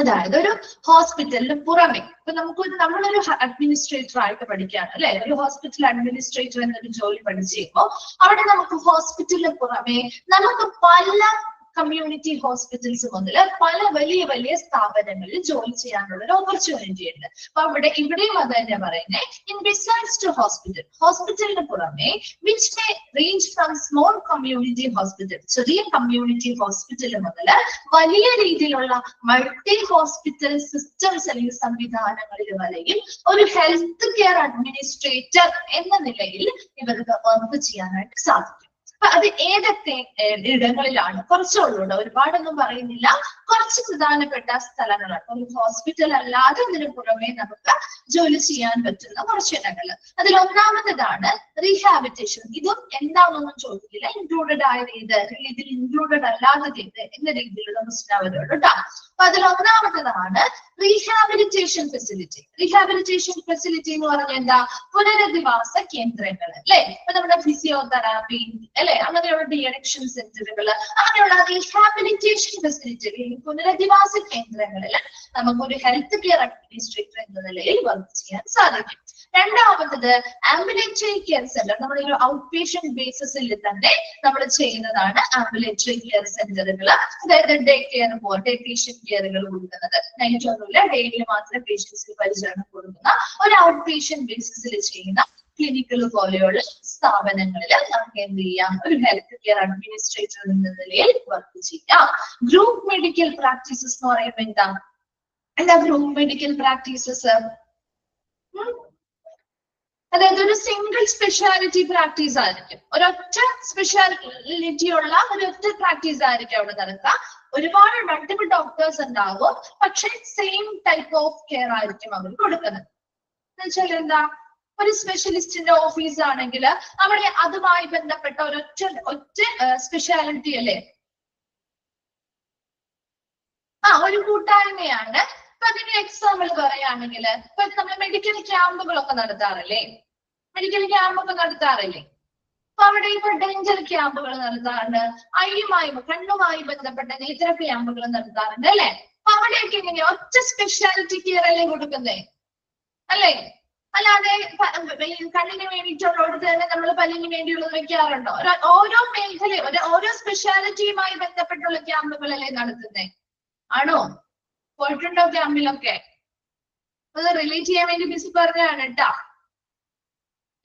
അതായത് ഒരു ഹോസ്പിറ്റലിന് പുറമെ ഇപ്പൊ നമ്മളൊരു അഡ്മിനിസ്ട്രേറ്റർ ആയിട്ട് പഠിക്കുകയാണ് അല്ലെ, ഒരു ഹോസ്പിറ്റൽ അഡ്മിനിസ്ട്രേറ്റർ എന്നൊരു ജോലി പഠിച്ചു കഴിയുമ്പോൾ അവിടെ നമുക്ക് ഹോസ്പിറ്റലിന് പുറമെ നമുക്ക് പല കമ്മ്യൂണിറ്റി ഹോസ്പിറ്റൽസ് മുതൽ പല വലിയ വലിയ സ്ഥാപനങ്ങളിൽ ജോലി ചെയ്യാനുള്ള ഒരു ഓപ്പർച്യൂണിറ്റി ഉണ്ട്. അപ്പൊ ഇവിടെയും അത് തന്നെ പറയുന്നത് ഇൻ ബിസൈഡ്സ് ടു ഹോസ്പിറ്റലിന് പുറമെ which may range from small community hospital, ചെറിയ കമ്മ്യൂണിറ്റി ഹോസ്പിറ്റൽ മുതൽ വലിയ രീതിയിലുള്ള മൾട്ടി ഹോസ്പിറ്റൽ സിസ്റ്റംസ് അല്ലെങ്കിൽ സംവിധാനങ്ങളിൽ വരെയും ഒരു ഹെൽത്ത് കെയർ അഡ്മിനിസ്ട്രേറ്റർ എന്ന നിലയിൽ ഇവർക്ക് വർക്ക് ചെയ്യാനായിട്ട് സാധിക്കും. അപ്പൊ അത് ഏതൊക്കെ ഇടങ്ങളിലാണ്? കുറച്ചുള്ളൂ, ഒരുപാടൊന്നും പറയുന്നില്ല, കുറച്ച് പ്രധാനപ്പെട്ട സ്ഥലങ്ങളാണ്. ഒരു ഹോസ്പിറ്റൽ അല്ലാതെ ഇതിനു പുറമെ നമുക്ക് ജോലി ചെയ്യാൻ പറ്റുന്ന കുറച്ച് ഇടങ്ങൾ. അതിൽ ഒന്നാമത്തേതാണ് റീഹാബിറ്റേഷൻ. ഇതും എന്താണെന്നൊന്നും ചോദിക്കില്ല, ഇൻക്ലൂഡഡ് ആയത് ഏത്, ഇതിൽ ഇൻക്ലൂഡഡ് അല്ലാത്തത് ഏത് എന്ന രീതിയിലുള്ള ക്വസ്റ്റ്യൻ അവരോട് കേട്ടോ. അപ്പൊ അതിൽ ഒന്നാമത്തേതാണ് റീഹാബിലിറ്റേഷൻ ഫെസിലിറ്റി. റീഹാബിലിറ്റേഷൻ ഫെസിലിറ്റി എന്ന് പറഞ്ഞാൽ എന്താ? പുനരധിവാസ കേന്ദ്രങ്ങൾ അല്ലെ. ഇപ്പൊ നമ്മുടെ ഫിസിയോതെറാപ്പി അല്ലെ, അങ്ങനെയുള്ള ഡിഅഡിക്ഷൻ സെന്ററുകൾ, അങ്ങനെയുള്ള റീഹാബിലിറ്റേഷൻ ഫെസിലിറ്റികൾ, പുനരധിവാസ കേന്ദ്രങ്ങളിൽ നമുക്കൊരു ഹെൽത്ത് കെയർ അഡ്മിനിസ്ട്രേറ്റർ എന്ന നിലയിൽ വർക്ക് ചെയ്യാൻ സാധിക്കും. രണ്ടാമത്തത് ആംബുലേറ്ററി കെയർ സെന്റർ. നമ്മുടെ ഒരു ഔട്ട് പേഷ്യന്റ് ബേസിസിൽ തന്നെ നമ്മൾ ചെയ്യുന്നതാണ് ആംബുലേറ്ററി കെയർ സെന്ററുകൾ. അതായത് ഡേ കെയർ പോലെ ഡേ പേഷ്യന്റ് കെയറുകൾ കൊടുക്കുന്നത്, നൈറ്റ് ഒന്നുമില്ല, ഡേയിൽ മാത്രം പേഷ്യൻസിന് പരിചരണം കൊടുക്കുന്ന ഒരു ഔട്ട് പേഷ്യന്റ് ബേസിസിൽ ചെയ്യുന്ന ക്ലിനിക്കൽ പോലെയുള്ള സ്ഥാപനങ്ങളിൽ നമുക്ക് എന്ത് ചെയ്യാം? ഒരു ഹെൽത്ത് കെയർ അഡ്മിനിസ്ട്രേറ്റർ എന്ന നിലയിൽ വർക്ക് ചെയ്യാം. ഗ്രൂപ്പ് മെഡിക്കൽ പ്രാക്ടീസസ് എന്ന് പറയുമ്പോൾ എന്താ ഗ്രൂപ്പ് മെഡിക്കൽ പ്രാക്ടീസസ്? അതായത് ഒരു സിംഗിൾ സ്പെഷ്യാലിറ്റി പ്രാക്ടീസ് ആയിരിക്കും, ഒരൊറ്റ സ്പെഷ്യാലിറ്റി ഉള്ള ഒരൊറ്റ പ്രാക്ടീസ് ആയിരിക്കും അവിടെ നടക്കുക. ഒരുപാട് മൾട്ടിപ്പിൾ ഡോക്ടേഴ്സ് ഉണ്ടാവും, പക്ഷെ സെയിം ടൈപ്പ് ഓഫ് കെയർ ആയിരിക്കും അവർ കൊടുക്കുന്നത്. എന്നുവെച്ചാൽ എന്താ? ഒരു സ്പെഷ്യലിസ്റ്റിന്റെ ഓഫീസ് ആണെങ്കിൽ അവിടെ അതുമായി ബന്ധപ്പെട്ട ഒറ്റ സ്പെഷ്യാലിറ്റി അല്ലേ, ഒരു കൂട്ടായ്മയാണ്. ഇപ്പൊ അതിന് എക്സാമ്പിൾ പറയുകയാണെങ്കിൽ ഇപ്പൊ നമ്മൾ മെഡിക്കൽ ക്യാമ്പുകളൊക്കെ നടത്താറില്ലേ, അപ്പൊ അവിടെ ഇപ്പൊ ഡെന്റൽ ക്യാമ്പുകൾ നടത്താറുണ്ട്, കണ്ണുമായി ബന്ധപ്പെട്ട നേത്ര ക്യാമ്പുകൾ നടത്താറുണ്ട് അല്ലെ. അപ്പൊ അവിടെയൊക്കെ എങ്ങനെയാ? ഒറ്റ സ്പെഷ്യാലിറ്റി കെയർ അല്ലേ കൊടുക്കുന്നേ അല്ലേ? അല്ലാതെ കണ്ണിന് വേണ്ടിയിട്ടുള്ളടത്ത് തന്നെ നമ്മൾ പല്ലിന് വേണ്ടിയുള്ളത് വെക്കാറുണ്ടോ? ഓരോ മേഖലയും ഓരോ സ്പെഷ്യാലിറ്റിയുമായി ബന്ധപ്പെട്ടുള്ള ക്യാമ്പുകളല്ലേ നടത്തുന്നേ? ആണോ? പോയിട്ടുണ്ടോ ക്യാമ്പിലൊക്കെ? അത് റിലേറ്റ് ചെയ്യാൻ വേണ്ടി മിസ് പറഞ്ഞതാണ് കേട്ടാ.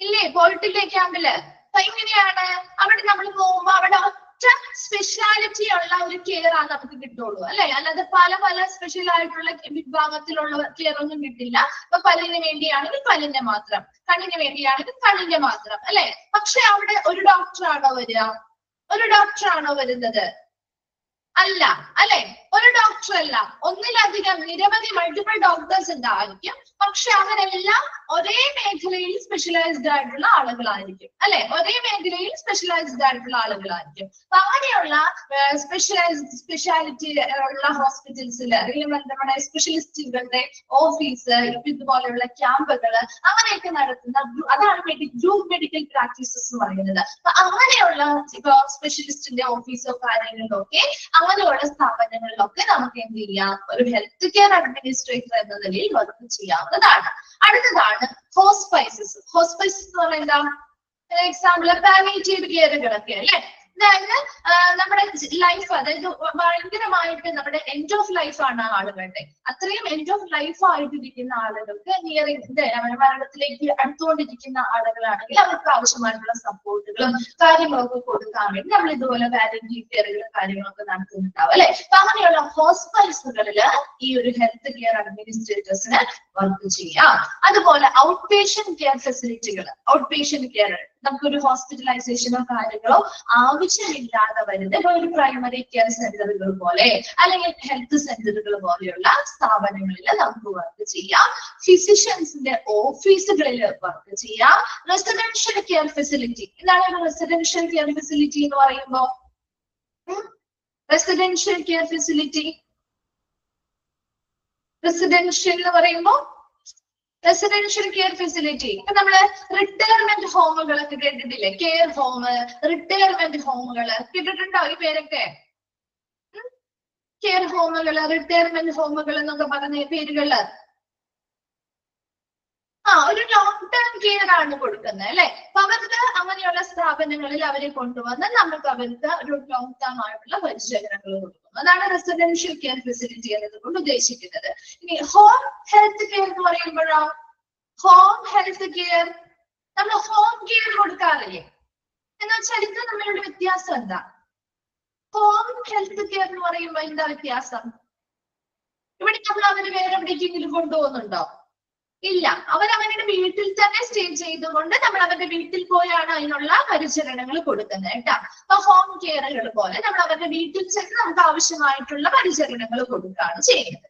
ഇല്ലേ? പോയിട്ടില്ലേ ക്യാമ്പില്? അപ്പൊ എങ്ങനെയാണ് അവിടെ നമ്മൾ പോകുമ്പോ അവിടെ ഒറ്റ ഒറ്റ സ്പെഷ്യാലിറ്റി ഉള്ള ഒരു കെയർ ആണ് നമുക്ക് കിട്ടുള്ളൂ അല്ലെ. അല്ലാതെ പല പല സ്പെഷ്യൽ ആയിട്ടുള്ള വിഭാഗത്തിലുള്ള കെയർ ഒന്നും കിട്ടില്ല. ഇപ്പൊ പല്ലിന് വേണ്ടിയാണെങ്കിൽ പല്ലിന്റെ മാത്രം, കണ്ണിന് വേണ്ടിയാണെങ്കിൽ കണ്ണിന്റെ മാത്രം അല്ലെ. പക്ഷെ അവിടെ ഒരു ഡോക്ടറാണോ വരിക? ഒരു ഡോക്ടറാണോ വരുന്നത്? അല്ല അല്ലെ, ഒരു ഡോക്ടർ അല്ല, ഒന്നിലധികം നിരവധി മൾട്ടിപ്പിൾ ഡോക്ടേഴ്സ് ഉണ്ടായിരിക്കും. പക്ഷെ അവരെല്ലാം ഒരേ മേഖലയിൽ സ്പെഷ്യലൈസ്ഡ് ആയിട്ടുള്ള ആളുകളായിരിക്കും അല്ലെ, ഒരേ മേഖലയിൽ സ്പെഷ്യലൈസ്ഡ് ആയിട്ടുള്ള ആളുകളായിരിക്കും. അപ്പൊ അങ്ങനെയുള്ള സ്പെഷ്യാലിറ്റി ഉള്ള ഹോസ്പിറ്റൽസിൽ അല്ലെങ്കിൽ നമ്മുടെ സ്പെഷ്യലിസ്റ്റുകളുടെ ഓഫീസ്, ഇതുപോലെയുള്ള ക്യാമ്പുകൾ അങ്ങനെയൊക്കെ നടത്തുന്ന അതാണ് ഗ്രൂപ്പ് മെഡിക്കൽ പ്രാക്ടീസസ് എന്ന് പറയുന്നത്. അപ്പൊ അങ്ങനെയുള്ള ഇപ്പൊ സ്പെഷ്യലിസ്റ്റിന്റെ ഓഫീസോ കാര്യങ്ങളിലോ ഒക്കെ അങ്ങനെയുള്ള സ്ഥാപനങ്ങളിലൊക്കെ നമുക്ക് എന്ത് ചെയ്യാം, ഒരു ഹെൽത്ത് കെയർ അഡ്മിനിസ്ട്രേറ്റർ എന്ന നിലയിൽ വർക്ക് ചെയ്യാവുന്നതാണ്. അടുത്തതാണ് ഹോസ്പൈസസ്. ഹോസ്പൈസസ് എന്ന് പറയുന്നത് എക്സാമ്പിൾ പാലിയേറ്റീവ് കെയറുകളൊക്കെ അല്ലെ. അതായത് നമ്മുടെ ലൈഫ്, അതായത് ഭയങ്കരമായിട്ട് നമ്മുടെ എൻഡ് ഓഫ് ലൈഫ് ആണ് ആളുകളുടെ. അത്രയും എൻഡ് ഓഫ് ലൈഫ് ആയിട്ടിരിക്കുന്ന ആളുകൾക്ക് മരണത്തിലേക്ക് അടുത്തുകൊണ്ടിരിക്കുന്ന ആളുകളാണെങ്കിൽ അവർക്ക് ആവശ്യമായിട്ടുള്ള സപ്പോർട്ടുകളും കാര്യങ്ങളൊക്കെ കൊടുക്കാൻ വേണ്ടി നമ്മൾ ഇതുപോലെ പാലിയേറ്റീവ് കെയറുകളും കാര്യങ്ങളൊക്കെ നടത്തുന്നുണ്ടാവും അല്ലെ. അപ്പൊ അങ്ങനെയുള്ള ഹോസ്പിറ്റലുകളില് ഈ ഒരു ഹെൽത്ത് കെയർ അഡ്മിനിസ്ട്രേറ്റേഴ്സിന് വർക്ക് ചെയ്യാം. അതുപോലെ ഔട്ട് പേഷ്യന്റ് കെയർ ഫെസിലിറ്റികൾ, ഔട്ട് പേഷ്യന്റ് കെയർ നമുക്കൊരു ഹോസ്പിറ്റലൈസേഷനോ കാര്യങ്ങളോ ആവശ്യമില്ലാതെ വരുന്ന ഒരു പ്രൈമറി കെയർ സെന്ററുകൾ പോലെ അല്ലെങ്കിൽ ഹെൽത്ത് സെന്ററുകൾ പോലെയുള്ള സ്ഥാപനങ്ങളിൽ നമുക്ക് വർക്ക് ചെയ്യാം. ഫിസിഷ്യൻസിന്റെ ഓഫീസുകളിൽ വർക്ക് ചെയ്യാം. Residential care facility. എന്താണ് റെസിഡൻഷ്യൽ കെയർ ഫെസിലിറ്റി എന്ന് പറയുമ്പോ? റെസിഡൻഷ്യൽ കെയർ ഫെസിലിറ്റി, റെസിഡൻഷ്യൽ എന്ന് പറയുമ്പോ റെസിഡൻഷ്യൽ കെയർ ഫെസിലിറ്റി ഇപ്പൊ നമ്മള് റിട്ടയർമെന്റ് ഹോമുകളൊക്കെ കേട്ടിട്ടില്ലേ? കെയർ ഹോം, റിട്ടയർമെന്റ് ഹോമുകള് കേട്ടിട്ടുണ്ടോ ഈ പേരൊക്കെ? കെയർ ഹോമുകള്, റിട്ടയർമെന്റ് ഹോമുകൾ എന്നൊക്കെ പറഞ്ഞ പേരുകള് ഒരു ലോങ് ടേം കെയർ ആണ് കൊടുക്കുന്നത് അല്ലെ. അപ്പൊ അവർക്ക് അങ്ങനെയുള്ള സ്ഥാപനങ്ങളിൽ അവരെ കൊണ്ടുവന്ന് നമുക്ക് അവർക്ക് ഒരു ലോങ് ടേം ആയിട്ടുള്ള പരിചരണങ്ങൾ കൊടുക്കുന്നു. അതാണ് റെസിഡൻഷ്യൽ കെയർ ഫെസിലിറ്റി എന്നതുകൊണ്ട് ഉദ്ദേശിക്കുന്നത്. ഇനി ഹോം ഹെൽത്ത് കെയർ എന്ന് പറയുമ്പോഴോ, ഹോം ഹെൽത്ത് കെയർ നമ്മൾ ഹോം കെയർ കൊടുക്കാറില്ലേ? എന്ന് വെച്ചാൽ ഇത് നമ്മളുടെ വ്യത്യാസം എന്താ? ഹോം ഹെൽത്ത് കെയർ എന്ന് പറയുമ്പോ എന്താ വ്യത്യാസം? ഇവിടെ നമ്മൾ അവര് വേറെ എവിടേക്കെങ്കിലും കൊണ്ടുപോകുന്നുണ്ടോ? ഇല്ല, അവരവരുടെ വീട്ടിൽ തന്നെ സ്റ്റേ ചെയ്തുകൊണ്ട് നമ്മൾ അവരുടെ വീട്ടിൽ പോയാണ് അതിനുള്ള പരിചരണങ്ങൾ കൊടുക്കുന്നത് കേട്ടോ. അപ്പൊ ഹോം കെയറുകൾ പോലെ നമ്മൾ അവരുടെ വീട്ടിൽ ചെന്ന് നമുക്ക് ആവശ്യമായിട്ടുള്ള പരിചരണങ്ങൾ കൊടുക്കുകയാണ് ചെയ്യുന്നത്.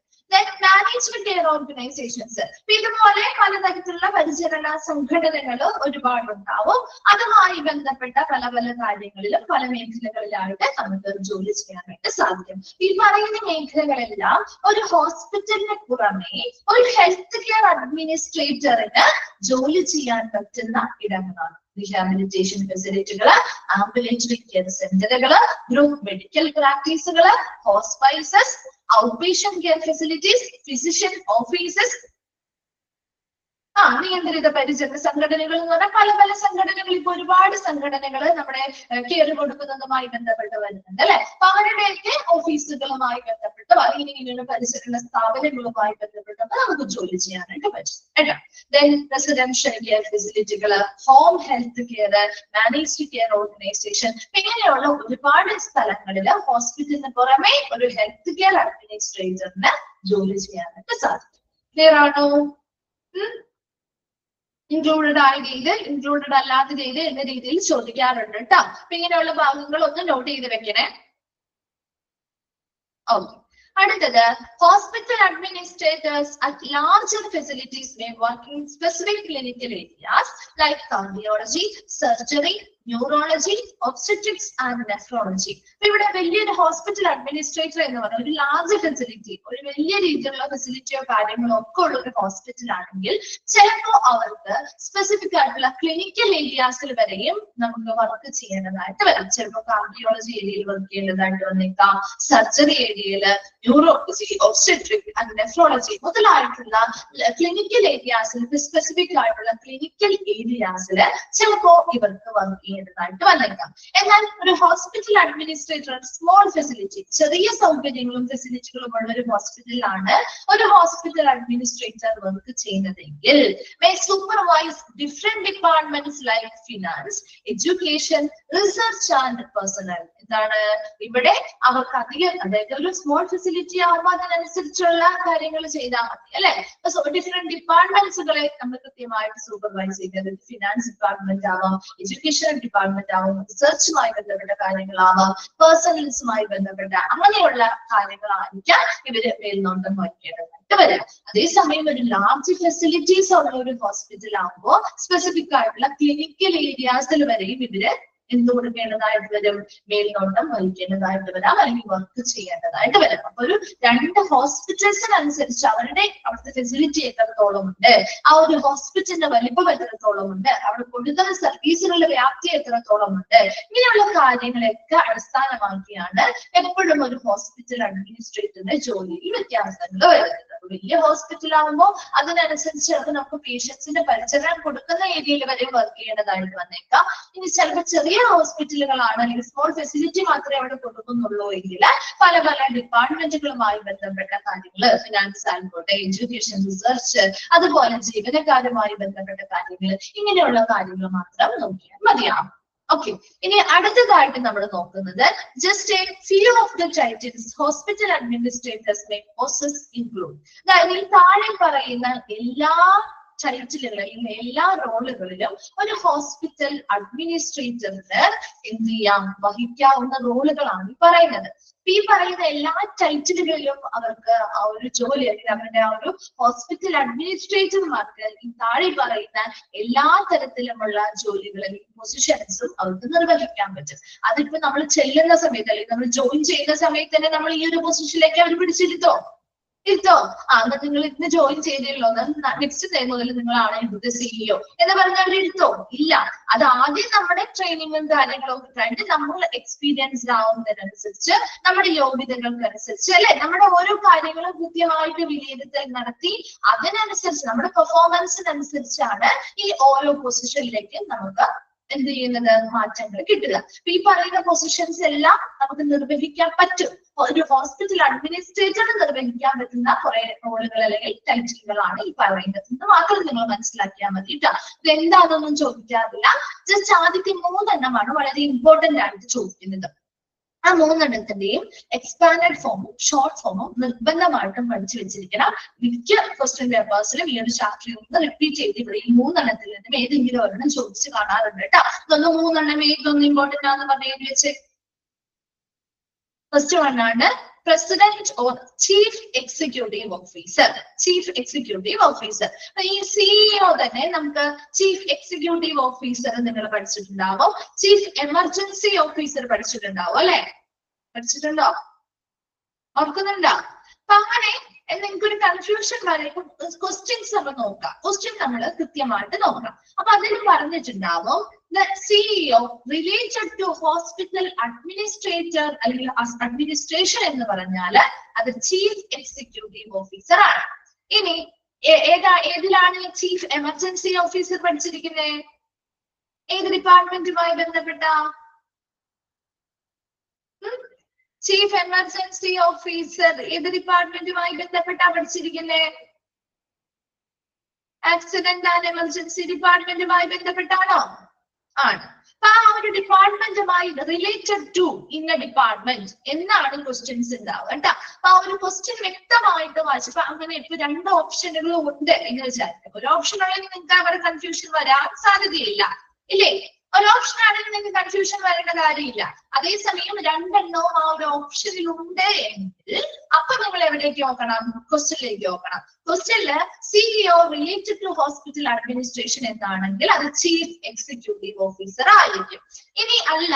മാനേജ്ഡ് കെയർ ഓർഗനൈസേഷൻസ് ഇതുപോലെ പലതരത്തിലുള്ള പരിചരണ സംഘടനകൾ ഒരുപാടുണ്ടാവും. അതുമായി ബന്ധപ്പെട്ട പല പല കാര്യങ്ങളിലും പല മേഖലകളിലായിട്ട് നമുക്ക് ജോലി ചെയ്യാനായിട്ട് സാധിക്കും. ഈ പറയുന്ന മേഖലകളെല്ലാം ഒരു ഹോസ്പിറ്റലിന് പുറമെ ഒരു ഹെൽത്ത് കെയർ അഡ്മിനിസ്ട്രേറ്ററിന് ജോലി ചെയ്യാൻ പറ്റുന്ന ഇടങ്ങളാണ്. റീഹാബിലിറ്റേഷൻ ഫെസിലിറ്റികള്, ആംബുലൻസറി കെയർ സെന്ററുകള്, ഗ്രൂപ്പ് മെഡിക്കൽ പ്രാക്ടീസുകള്, hospices, outpatient care facilities, physician offices, നിയന്ത്രിത പരിചരണ സംഘടനകൾ എന്ന് പറഞ്ഞാൽ പല പല സംഘടനകൾ, ഇപ്പൊ ഒരുപാട് സംഘടനകൾ നമ്മുടെ കെയർ കൊടുക്കുന്നതുമായി ബന്ധപ്പെട്ട് വരുന്നുണ്ട് അല്ലെ. അപ്പൊ അവരുടെയൊക്കെ ഓഫീസുകളുമായി ബന്ധപ്പെട്ടോ അല്ലെങ്കിൽ ഇങ്ങനെയുള്ള പരിചരണ സ്ഥാപനങ്ങളുമായി ബന്ധപ്പെട്ടപ്പോൾ നമുക്ക് ജോലി ചെയ്യാനായിട്ട് പറ്റും കേട്ടോ. ദെൻ റെസിഡൻഷ്യൽ കെയർ ഫെസിലിറ്റികള്, home health care, managed care organisation, ഇങ്ങനെയുള്ള ഒരുപാട് സ്ഥലങ്ങളിൽ ഹോസ്പിറ്റലിന് പുറമെ ഒരു ഹെൽത്ത് കെയർ അഡ്മിനിസ്ട്രേറ്ററിന് ജോലി ചെയ്യാനായിട്ട് സാധിക്കും. ക്ലിയർ ആണോ? ഇൻക്ലൂഡഡ് ആയ രീതിയിൽ, ഇൻക്ലൂഡഡ് അല്ലാത്ത രീതിയിൽ എന്ന രീതിയിൽ ചോദിക്കാറുണ്ട് കേട്ടോ. അപ്പൊ ഇങ്ങനെയുള്ള ഭാഗങ്ങൾ ഒന്ന് നോട്ട് ചെയ്ത് വെക്കണേ. ഓക്കെ, അടുത്തത് hospital administrators at larger facilities may work in specific clinical areas like cardiology, surgery, neurology, obstetrics and nephrology. ഇവിടെ വലിയൊരു ഹോസ്പിറ്റൽ അഡ്മിനിസ്ട്രേറ്റർ എന്ന് പറഞ്ഞ ഒരു ലാർജ് ഫെസിലിറ്റി, ഒരു വലിയ രീതിയിലുള്ള ഫെസിലിറ്റിയോ കാര്യങ്ങളോ ഒക്കെ ഉള്ള ഒരു ഹോസ്പിറ്റൽ ആണെങ്കിൽ ചിലപ്പോൾ അവർക്ക് സ്പെസിഫിക് ആയിട്ടുള്ള ക്ലിനിക്കൽ ഏരിയാസിൽ വരെയും നമുക്ക് വർക്ക് ചെയ്യേണ്ടതായിട്ട് വരാം. ചിലപ്പോൾ കാർഡിയോളജി ഏരിയയിൽ വർക്ക് ചെയ്യേണ്ടതായിട്ട് വന്നേക്കാം, സർജറി ഏരിയയിൽ, ന്യൂറോളജി, ഒബ്സ്റ്റെട്രിക് ആൻഡ് നെഫ്രോളജി മുതലായിട്ടുള്ള ക്ലിനിക്കൽ ഏരിയാസിൽ, സ്പെസിഫിക് ആയിട്ടുള്ള ക്ലിനിക്കൽ ഏരിയാസിൽ ചിലപ്പോ ഇവർക്ക് വർക്ക് ചെയ്യേണ്ടതായിട്ട് വന്നേക്കാം. എന്നാൽ ഒരു ഹോസ്പിറ്റൽ അഡ്മിനിസ്ട്രേറ്റർ സ്മോൾ ഫെസിലിറ്റി, ചെറിയ സൗകര്യങ്ങളും ഫെസിലിറ്റികളും ഉള്ള ഒരു ഹോസ്പിറ്റലിലാണ് ഒരു ഹോസ്പിറ്റൽ അഡ്മിനിസ്ട്രേറ്റർ വർക്ക് ചെയ്യുന്നതെങ്കിൽ may supervise different departments like finance, education, research and personnel. എന്താണ് ഇവിടെ അവർക്ക് അധികം, അതായത് ഒരു സ്മോൾ ഫെസിലിറ്റി ആകുമ്പോൾ അതിനനുസരിച്ചുള്ള കാര്യങ്ങൾ ചെയ്താൽ മതി അല്ലെ. ഡിഫറെന്റ് ഡിപ്പാർട്ട്മെന്റ്സുകളെ നമ്മൾ കൃത്യമായിട്ട് സൂപ്പർവൈസ് ചെയ്യുന്നത് ഫിനാൻസ് ഡിപ്പാർട്ട്മെന്റ് ആവാം, എഡ്യൂക്കേഷൻ ഡിപ്പാർട്ട്മെന്റ് ആവാം, റിസർച്ചുമായി ബന്ധപ്പെട്ട കാര്യങ്ങളാവാം, പേഴ്സണൽസുമായി ബന്ധപ്പെട്ട അങ്ങനെയുള്ള കാര്യങ്ങളായിരിക്കാം ഇവര് മേൽനോട്ടം വഹിക്കേണ്ടതായിട്ട് വരാം. അതേസമയം ഒരു ലാർജ് ഫെസിലിറ്റീസ് ഉള്ള ഒരു ഹോസ്പിറ്റൽ ആകുമ്പോൾ സ്പെസിഫിക് ആയിട്ടുള്ള ക്ലിനിക്കൽ ഏരിയാസിൽ വരെയും ഇവര് എന്ത് കൊടുക്കേണ്ടതായിട്ട് വരും, മേൽനോട്ടം വഹിക്കേണ്ടതായിട്ട് വരാം, അല്ലെങ്കിൽ വർക്ക് ചെയ്യേണ്ടതായിട്ട് വരാം. അപ്പൊ ഒരു രണ്ട് ഹോസ്പിറ്റൽസിനനുസരിച്ച് അവരുടെ അവിടുത്തെ ഫെസിലിറ്റി എത്രത്തോളം ഉണ്ട്, ആ ഒരു ഹോസ്പിറ്റലിന്റെ വലിപ്പം എത്രത്തോളം ഉണ്ട്, അവിടെ കൊടുക്കുന്ന സർവീസുകളുടെ വ്യാപ്തി എത്രത്തോളം ഉണ്ട്, ഇങ്ങനെയുള്ള കാര്യങ്ങളൊക്കെ അടിസ്ഥാനമാക്കിയാണ് എപ്പോഴും ഒരു ഹോസ്പിറ്റൽ അഡ്മിനിസ്ട്രേറ്ററിന്റെ ജോലിയിൽ വ്യത്യാസങ്ങൾ വരുന്നത്. വലിയ ഹോസ്പിറ്റൽ ആകുമ്പോൾ അതിനനുസരിച്ച് അത് നമുക്ക് പേഷ്യൻസിന്റെ പരിചരണം കൊടുക്കുന്ന ഏരിയയിൽ വരെ വർക്ക് ചെയ്യേണ്ടതായിട്ട് വന്നേക്കാം. ഇനി ചിലപ്പോൾ ചെറിയ ഹോസ്പിറ്റലുകളാണ് അല്ലെങ്കിൽ സ്മോൾ ഫെസിലിറ്റി മാത്രമേ അവിടെ കൊടുക്കുന്നുള്ളൂ എങ്കിൽ പല പല ഡിപ്പാർട്ട്മെന്റുകളുമായി ബന്ധപ്പെട്ട കാര്യങ്ങൾ, ഫിനാൻസ് ആയിക്കോട്ടെ, എഡ്യൂക്കേഷൻ, റിസർച്ച്, അതുപോലെ ജീവനക്കാരുമായി ബന്ധപ്പെട്ട കാര്യങ്ങൾ, ഇങ്ങനെയുള്ള കാര്യങ്ങൾ മാത്രം നോക്കിയാൽ മതിയാവും. ഓക്കെ, ഇനി അടുത്തതായിട്ട് നമ്മൾ നോക്കുന്നത് just A few of the titles hospital administrators may poses include. അതായത് ഈ താഴെ പറയുന്ന എല്ലാ ടൈറ്റിലുകളിലും എല്ലാ റോളുകളിലും ഒരു ഹോസ്പിറ്റൽ അഡ്മിനിസ്ട്രേറ്ററിന് എന്ത് ചെയ്യാം, വഹിക്കാവുന്ന റോളുകളാണ് ഈ പറയുന്നത്. ഈ പറയുന്ന എല്ലാ ടൈറ്റിലുകളിലും അവർക്ക് ആ ഒരു ജോലി അല്ലെങ്കിൽ അവരുടെ ആ ഒരു ഹോസ്പിറ്റൽ അഡ്മിനിസ്ട്രേറ്റർമാർക്ക് ഈ താഴെ പറയുന്ന എല്ലാ തരത്തിലുമുള്ള ജോലികളും പൊസിഷൻസും അവർക്ക് നിർവഹിക്കാൻ പറ്റും. അതിപ്പോ നമ്മൾ ചെല്ലുന്ന സമയത്ത് അല്ലെങ്കിൽ നമ്മൾ ജോയിൻ ചെയ്യുന്ന സമയത്ത് തന്നെ നമ്മൾ ഈ ഒരു പൊസിഷനിലേക്ക് അവർ പിടിച്ചിരുത്തോ? ഇരുത്തോ? എന്നാ നിങ്ങൾ ഇന്ന് ജോയിൻ ചെയ്തല്ലോ, നെക്സ്റ്റ് ടൈം മുതൽ നിങ്ങളാണ് ഇവിടുത്തെ CEO എന്ന് പറഞ്ഞാൽ അവർ ഇരുത്തോ? ഇല്ല. അത് ആദ്യം നമ്മുടെ ട്രെയിനിങ്ങും കാര്യങ്ങളും ഒക്കെ കഴിഞ്ഞ് നമ്മൾ എക്സ്പീരിയൻസ്ഡ് ആവുന്നതിനനുസരിച്ച്, നമ്മുടെ യോഗ്യതകൾക്കനുസരിച്ച് അല്ലെ, നമ്മുടെ ഓരോ കാര്യങ്ങളും കൃത്യമായിട്ട് വിലയിരുത്തൽ നടത്തി അതിനനുസരിച്ച് നമ്മുടെ പെർഫോമൻസിനനുസരിച്ചാണ് ഈ ഓരോ പൊസിഷനിലേക്ക് നമുക്ക് എന്ത് ചെയ്യുന്നത്, മാറ്റങ്ങൾ കിട്ടുക. ഈ പറയുന്ന പൊസിഷൻസ് എല്ലാം നമുക്ക് നിർവഹിക്കാൻ പറ്റും. ഒരു ഹോസ്പിറ്റൽ അഡ്മിനിസ്ട്രേറ്ററിന് നിർവഹിക്കാൻ പറ്റുന്ന കുറെ റോളുകൾ അല്ലെങ്കിൽ ടൈറ്റിലുകളാണ് ഈ പറയുന്നത്. മാത്രം നിങ്ങൾ മനസ്സിലാക്കിയാൽ മതി കേട്ടോ. ഇത് എന്താണെന്നൊന്നും ചോദിക്കാറില്ല. ജസ്റ്റ് ആദ്യത്തെ 3 എണ്ണമാണ് വളരെ ഇമ്പോർട്ടന്റ് ആയിട്ട് ചോദിക്കുന്നത്. ആ 3 എണ്ണത്തിന്റെയും എക്സ്പാൻഡഡ് ഫോമും ഷോർട്ട് ഫോമും നിർബന്ധമായിട്ടും പഠിച്ചു വെച്ചിരിക്കണം. മിക്ക ക്വസ്റ്റ്യൻ പേപ്പേഴ്സിലും ഈ ഒരു ചാപ്റ്ററിൽ ഒന്ന് റിപ്പീറ്റ് ചെയ്ത് ഇവിടെ ഈ 3 എണ്ണത്തിൽ നിന്നും ഏതെങ്കിലും ഒരെണ്ണം ചോദിച്ചു കാണാറുണ്ട് കേട്ടോ. ഇതൊന്ന് 3 എണ്ണം ഏതൊന്നും ഇമ്പോർട്ടന്റ് ആണെന്ന് പറഞ്ഞു എഴുതി വെച്ച്. ഫസ്റ്റ് വൺ ആണ് president or chief executive officer. Chief executive officer, ഈ CEO തന്നെ നമുക്ക് ചീഫ് എക്സിക്യൂട്ടീവ് ഓഫീസർ നിങ്ങൾ പഠിച്ചിട്ടുണ്ടാവും. ചീഫ് എമർജൻസി ഓഫീസർ പഠിച്ചിട്ടുണ്ടാവും അല്ലെ? പഠിച്ചിട്ടുണ്ടോ? ഓർക്കുന്നുണ്ടോ? അപ്പൊ അങ്ങനെ നിങ്ങൾക്കൊരു കൺഫ്യൂഷൻ വരേക്കും ക്വസ്റ്റ്യൻസ് നമ്മൾ നോക്കാം. ക്വസ്റ്റ്യൻ നമ്മൾ കൃത്യമായിട്ട് നോക്കാം. അപ്പൊ അതിൽ പറഞ്ഞിട്ടുണ്ടാവും the CEO related to hospital administrator അല്ലെങ്കിൽ അഡ്മിനിസ്ട്രേഷൻ എന്ന് പറഞ്ഞാൽ അത് ചീഫ് എക്സിക്യൂട്ടീവ് ഓഫീസർ ആണ്. ഇനി ഏതിലാണ് ചീഫ് എമർജൻസി ഓഫീസർ പഠിച്ചിരിക്കുന്നത്? ഏത് ഡിപ്പാർട്ട്മെന്റുമായി ബന്ധപ്പെട്ട? ചീഫ് എമർജൻസി ഓഫീസർ ഏത് ഡിപ്പാർട്ട്മെന്റുമായി ബന്ധപ്പെട്ടാ പഠിച്ചിരിക്കുന്നത്? ആക്സിഡന്റ് ആൻഡ് എമർജൻസി ഡിപ്പാർട്ട്മെന്റുമായി ബന്ധപ്പെട്ടാണോ? ആണ്. അപ്പൊ ആ ഒരു ഡിപ്പാർട്ട്മെന്റുമായി റിലേറ്റഡ് ടു ഇന്ന ഡിപ്പാർട്ട്മെന്റ് എന്നാണ് ക്വസ്റ്റ്യൻസ് ഉണ്ടാവുക കേട്ടോ. അപ്പൊ ആ ഒരു ക്വസ്റ്റ്യൻ വ്യക്തമായിട്ട് വായിച്ചപ്പോ അങ്ങനെ ഇപ്പൊ 2 ഓപ്ഷനുകളും ഉണ്ട് എന്ന് വിചാരിക്കും. ഒരു ഓപ്ഷൻ ആണെങ്കിൽ നിങ്ങൾക്ക് അവിടെ കൺഫ്യൂഷൻ വരാൻ സാധ്യതയില്ല ഇല്ലേ? ഒരു ഓപ്ഷൻ ആണെങ്കിൽ നിങ്ങൾക്ക് കൺഫ്യൂഷൻ വരേണ്ട കാര്യമില്ല. അതേസമയം 2 എണ്ണവും ആ ഒരു ഓപ്ഷനിൽ ഉണ്ട് എങ്കിൽ അപ്പൊ നിങ്ങൾ എവിടേക്ക് നോക്കണം? ക്വസ്റ്റ്യനിലേക്ക് നോക്കണം. ക്വസ്റ്റ്യനില് CEO related to hospital administration എന്നാണെങ്കിൽ അത് ചീഫ് എക്സിക്യൂട്ടീവ് ഓഫീസർ ആയിരിക്കും. ഇനി അല്ല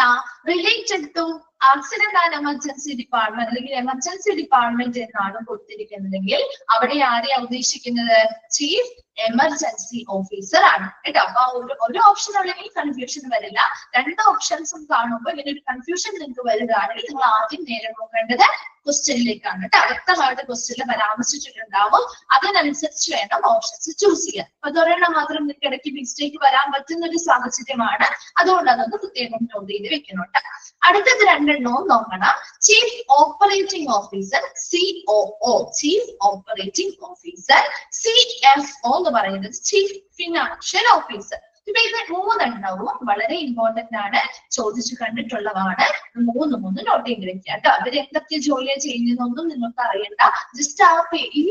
related to accident and emergency department അല്ലെങ്കിൽ എമർജൻസി ഡിപ്പാർട്ട്മെന്റ് എന്നാണ് കൊടുത്തിരിക്കുന്നതെങ്കിൽ അവിടെ ആരെയാണ് ഉദ്ദേശിക്കുന്നത്? ചീഫ് എമർജൻസി ഓഫീസർ ആണ് കേട്ടോ. അപ്പൊ ഒരു ഓപ്ഷൻ ഉണ്ടെങ്കിൽ കൺഫ്യൂഷൻ വരില്ല. 2 ഓപ്ഷൻസും കാണുമ്പോൾ ഇങ്ങനെ ഒരു കൺഫ്യൂഷൻ നിങ്ങൾക്ക് വരികയാണെങ്കിൽ നിങ്ങൾ ആദ്യം നേരെ നോക്കേണ്ടത് ക്വസ്റ്റ്യനിലേക്കാണ് കേട്ടോ. വ്യക്തമായിട്ട് ക്വസ്റ്റ്യനിൽ പരാമർശിച്ചിട്ടുണ്ടാവും. അതിനനുസരിച്ച് വേണം ഓപ്ഷൻസ് ചൂസ് ചെയ്യാൻ. അപ്പൊ അതൊരെണ്ണം മാത്രം നിങ്ങൾക്ക് ഇടയ്ക്ക് മിസ്റ്റേക്ക് വരാൻ പറ്റുന്ന ഒരു സാഹചര്യമാണ്. അതുകൊണ്ട് അതൊന്ന് പ്രത്യേകം നോട്ട് ചെയ്ത് വെക്കുന്നുണ്ട്. അടുത്തത് രണ്ടെണ്ണവും നോക്കണം. Chief operating officer COO, chief operating officer. CFO എന്ന് പറയുന്നത് ചീഫ് ഫിനാൻഷ്യൽ ഓഫീസർ. ഇപ്പൊ ഇത് മൂന്നെണ്ണവും വളരെ ഇമ്പോർട്ടന്റ് ആണ്, ചോദിച്ചു കണ്ടിട്ടുള്ളതാണ്. മൂന്ന് നോട്ട് ചെയ്ത് വെക്കുക കേട്ടോ. അവര് എന്തൊക്കെ ജോലിയാണ് ചെയ്യുന്നതെന്നൊന്നും നിങ്ങൾക്ക് അറിയണ്ട. ജസ്റ്റ് ആ ഈ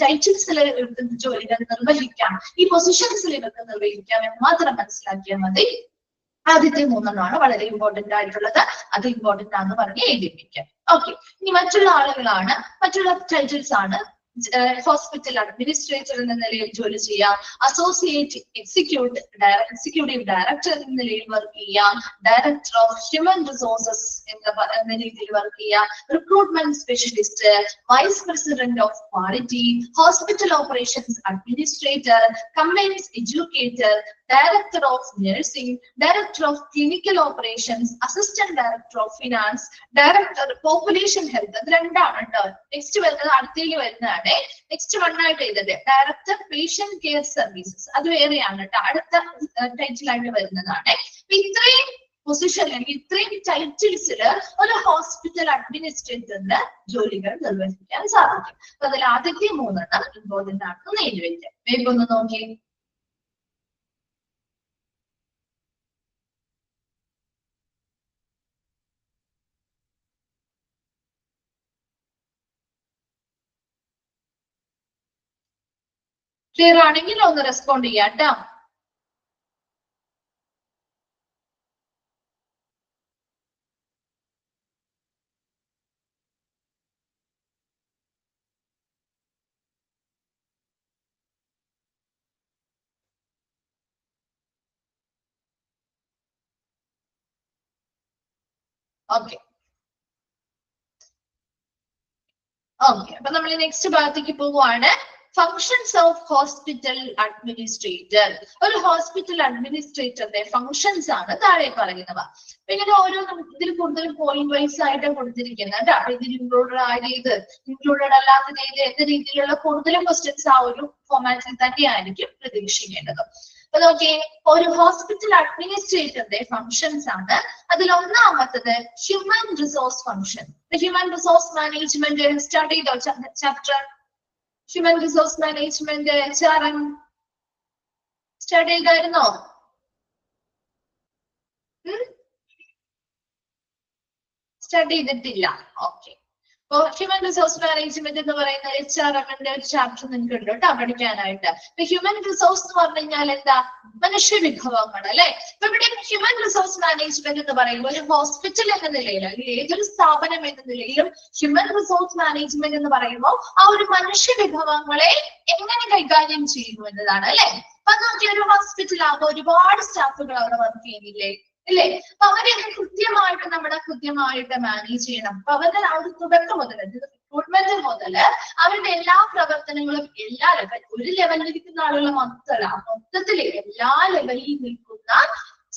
ടൈറ്റിൽസിൽ ജോലികൾ നിർവഹിക്കാം, ഈ പൊസിഷൻസിൽ ഇവർക്ക് നിർവഹിക്കാം എന്ന് മാത്രം മനസ്സിലാക്കിയാൽ മതി. ആദ്യത്തെ മൂന്നെണ്ണമാണ് വളരെ ഇമ്പോർട്ടന്റ് ആയിട്ടുള്ളത്. അത് ഇമ്പോർട്ടന്റ് ആണെന്ന് പറഞ്ഞ് എഴുതിപ്പിക്കാം. ഓക്കെ, ഇനി മറ്റുള്ള ആളുകളാണ്, മറ്റുള്ള ടൈറ്റിൽസ് ആണ്. ഹോസ്പിറ്റൽ അഡ്മിനിസ്ട്രേറ്റർ എന്ന നിലയിൽ ജോലി ചെയ്യാം, അസോസിയേറ്റ് എക്സിക്യൂട്ടീവ് ഡയറക്ടർ എന്ന നിലയിൽ വർക്ക് ചെയ്യാം, ഡയറക്ടർ ഓഫ് ഹ്യൂമൻ റിസോഴ്സസ് എന്ന രീതിയിൽ വർക്ക് ചെയ്യാം, recruitment specialist, vice president of quality, hospital operations administrator, compliance educator, director of nursing, director of clinical operations, assistant director of finance, director population health. അത് രണ്ടാണ് കേട്ടോ. Next വരുന്നത് അടുത്തേക്ക് വരുന്നതാണ്. Next വണ്ണായിട്ട് എഴുതട്ടെ, ഡയറക്ടർ പേഷ്യന്റ് കെയർ സർവീസസ്. അത് വേറെയാണ് കേട്ടോ, അടുത്ത ടൈറ്റിൽ ആയിട്ട് വരുന്നതാണ്. ഇത്രയും പൊസിഷൻ അല്ലെങ്കിൽ ഇത്രയും ടൈറ്റിൽസിൽ ഒരു ഹോസ്പിറ്റൽ അഡ്മിനിസ്ട്രേറ്ററിന്റെ ജോലികൾ നിർവഹിക്കാൻ സാധിക്കും. അപ്പൊ അതിൽ ആദ്യത്തെ മൂന്നെണ്ണം ഇമ്പോർട്ടന്റ് ആണെന്ന് എഴുതി വെക്കാം. വേഗം ഒന്ന് നോക്കി. ക്ലിയർ ആണെങ്കിൽ ഒന്ന് റെസ്പോണ്ട് ചെയ്യാം കേട്ടോ. ഓക്കെ ഓക്കെ, അപ്പൊ നമ്മൾ നെക്സ്റ്റ് ഭാഗത്തേക്ക് പോവുകയാണ്. Functions of hospital administrator. ഒരു ഹോസ്പിറ്റൽ അഡ്മിനിസ്ട്രേറ്ററിന്റെ ഫങ്ഷൻസ് ആണ് താഴെ പറയുന്നവ. ഇങ്ങനെ ഓരോ ഇതിൽ കൂടുതൽ പോയിന്റ് വൈസ് ആയിട്ട് കൊടുത്തിരിക്കുന്നത് കേട്ടോ. അപ്പൊ ഇതിൽ ഇൻക്ലൂഡഡ് ആയത്, ഇൻക്ലൂഡഡ് അല്ലാത്തത് ഏത് എന്ന രീതിയിലുള്ള കൂടുതലും ക്വസ്റ്റ്യൻസ് ആ ഒരു ഫോമാറ്റിൽ തന്നെയായിരിക്കും പ്രതീക്ഷിക്കേണ്ടത്. അപ്പൊ നോക്കിയേ, ഒരു ഹോസ്പിറ്റൽ അഡ്മിനിസ്ട്രേറ്ററിന്റെ ഫങ്ഷൻസ് ആണ്. അതിൽ ഒന്നാമത്തത് human resource function. Human resource management start ചെയ്തോ chapter? Human resource management HRM start ചെയ്തായിരുന്നോ? സ്റ്റാർട്ട് ചെയ്തിട്ടില്ല. ഓക്കെ, അപ്പൊ ഹ്യൂമൻ റിസോഴ്സ് മാനേജ്മെന്റ് എന്ന് പറയുന്ന HRMന്റെ ഒരു ചാപ്റ്റർ നിങ്ങൾക്ക് ഉണ്ട് കേട്ടോ പഠിക്കാനായിട്ട്. ഇപ്പൊ ഹ്യൂമൻ റിസോഴ്സ് എന്ന് പറഞ്ഞു കഴിഞ്ഞാൽ എന്താ? മനുഷ്യ വിഭവങ്ങൾ അല്ലെ. ഇപ്പൊ ഇവിടെ ഹ്യൂമൻ റിസോഴ്സ് മാനേജ്മെന്റ് എന്ന് പറയുമ്പോൾ ഒരു ഹോസ്പിറ്റൽ എന്ന നിലയിൽ അല്ലെങ്കിൽ ഏതൊരു സ്ഥാപനം എന്ന നിലയിലും ഹ്യൂമൻ റിസോഴ്സ് മാനേജ്മെന്റ് എന്ന് പറയുമ്പോൾ ആ ഒരു മനുഷ്യ വിഭവങ്ങളെ എങ്ങനെ കൈകാര്യം ചെയ്യുന്നു എന്നതാണ് അല്ലെ. അപ്പൊ നോക്കിയ ഒരു ഹോസ്പിറ്റൽ ആകുമ്പോൾ ഒരുപാട് സ്റ്റാഫുകൾ അവിടെ വർക്ക് ചെയ്യുന്നില്ലേ അല്ലേ? അപ്പൊ അവരെയൊക്കെ കൃത്യമായിട്ട് മാനേജ് ചെയ്യണം. അപ്പൊ അവരുടെ ആ ഒരു തുടക്കം മുതൽ റിക്രൂട്ട്മെന്റ് മുതൽ അവരുടെ എല്ലാ പ്രവർത്തനങ്ങളും എല്ലാ ഒരു ലെവലിൽ ഇരിക്കുന്ന ആളുകൾ മാത്രമല്ല, മൊത്തത്തിൽ എല്ലാ ലെവലിൽ നിൽക്കുന്ന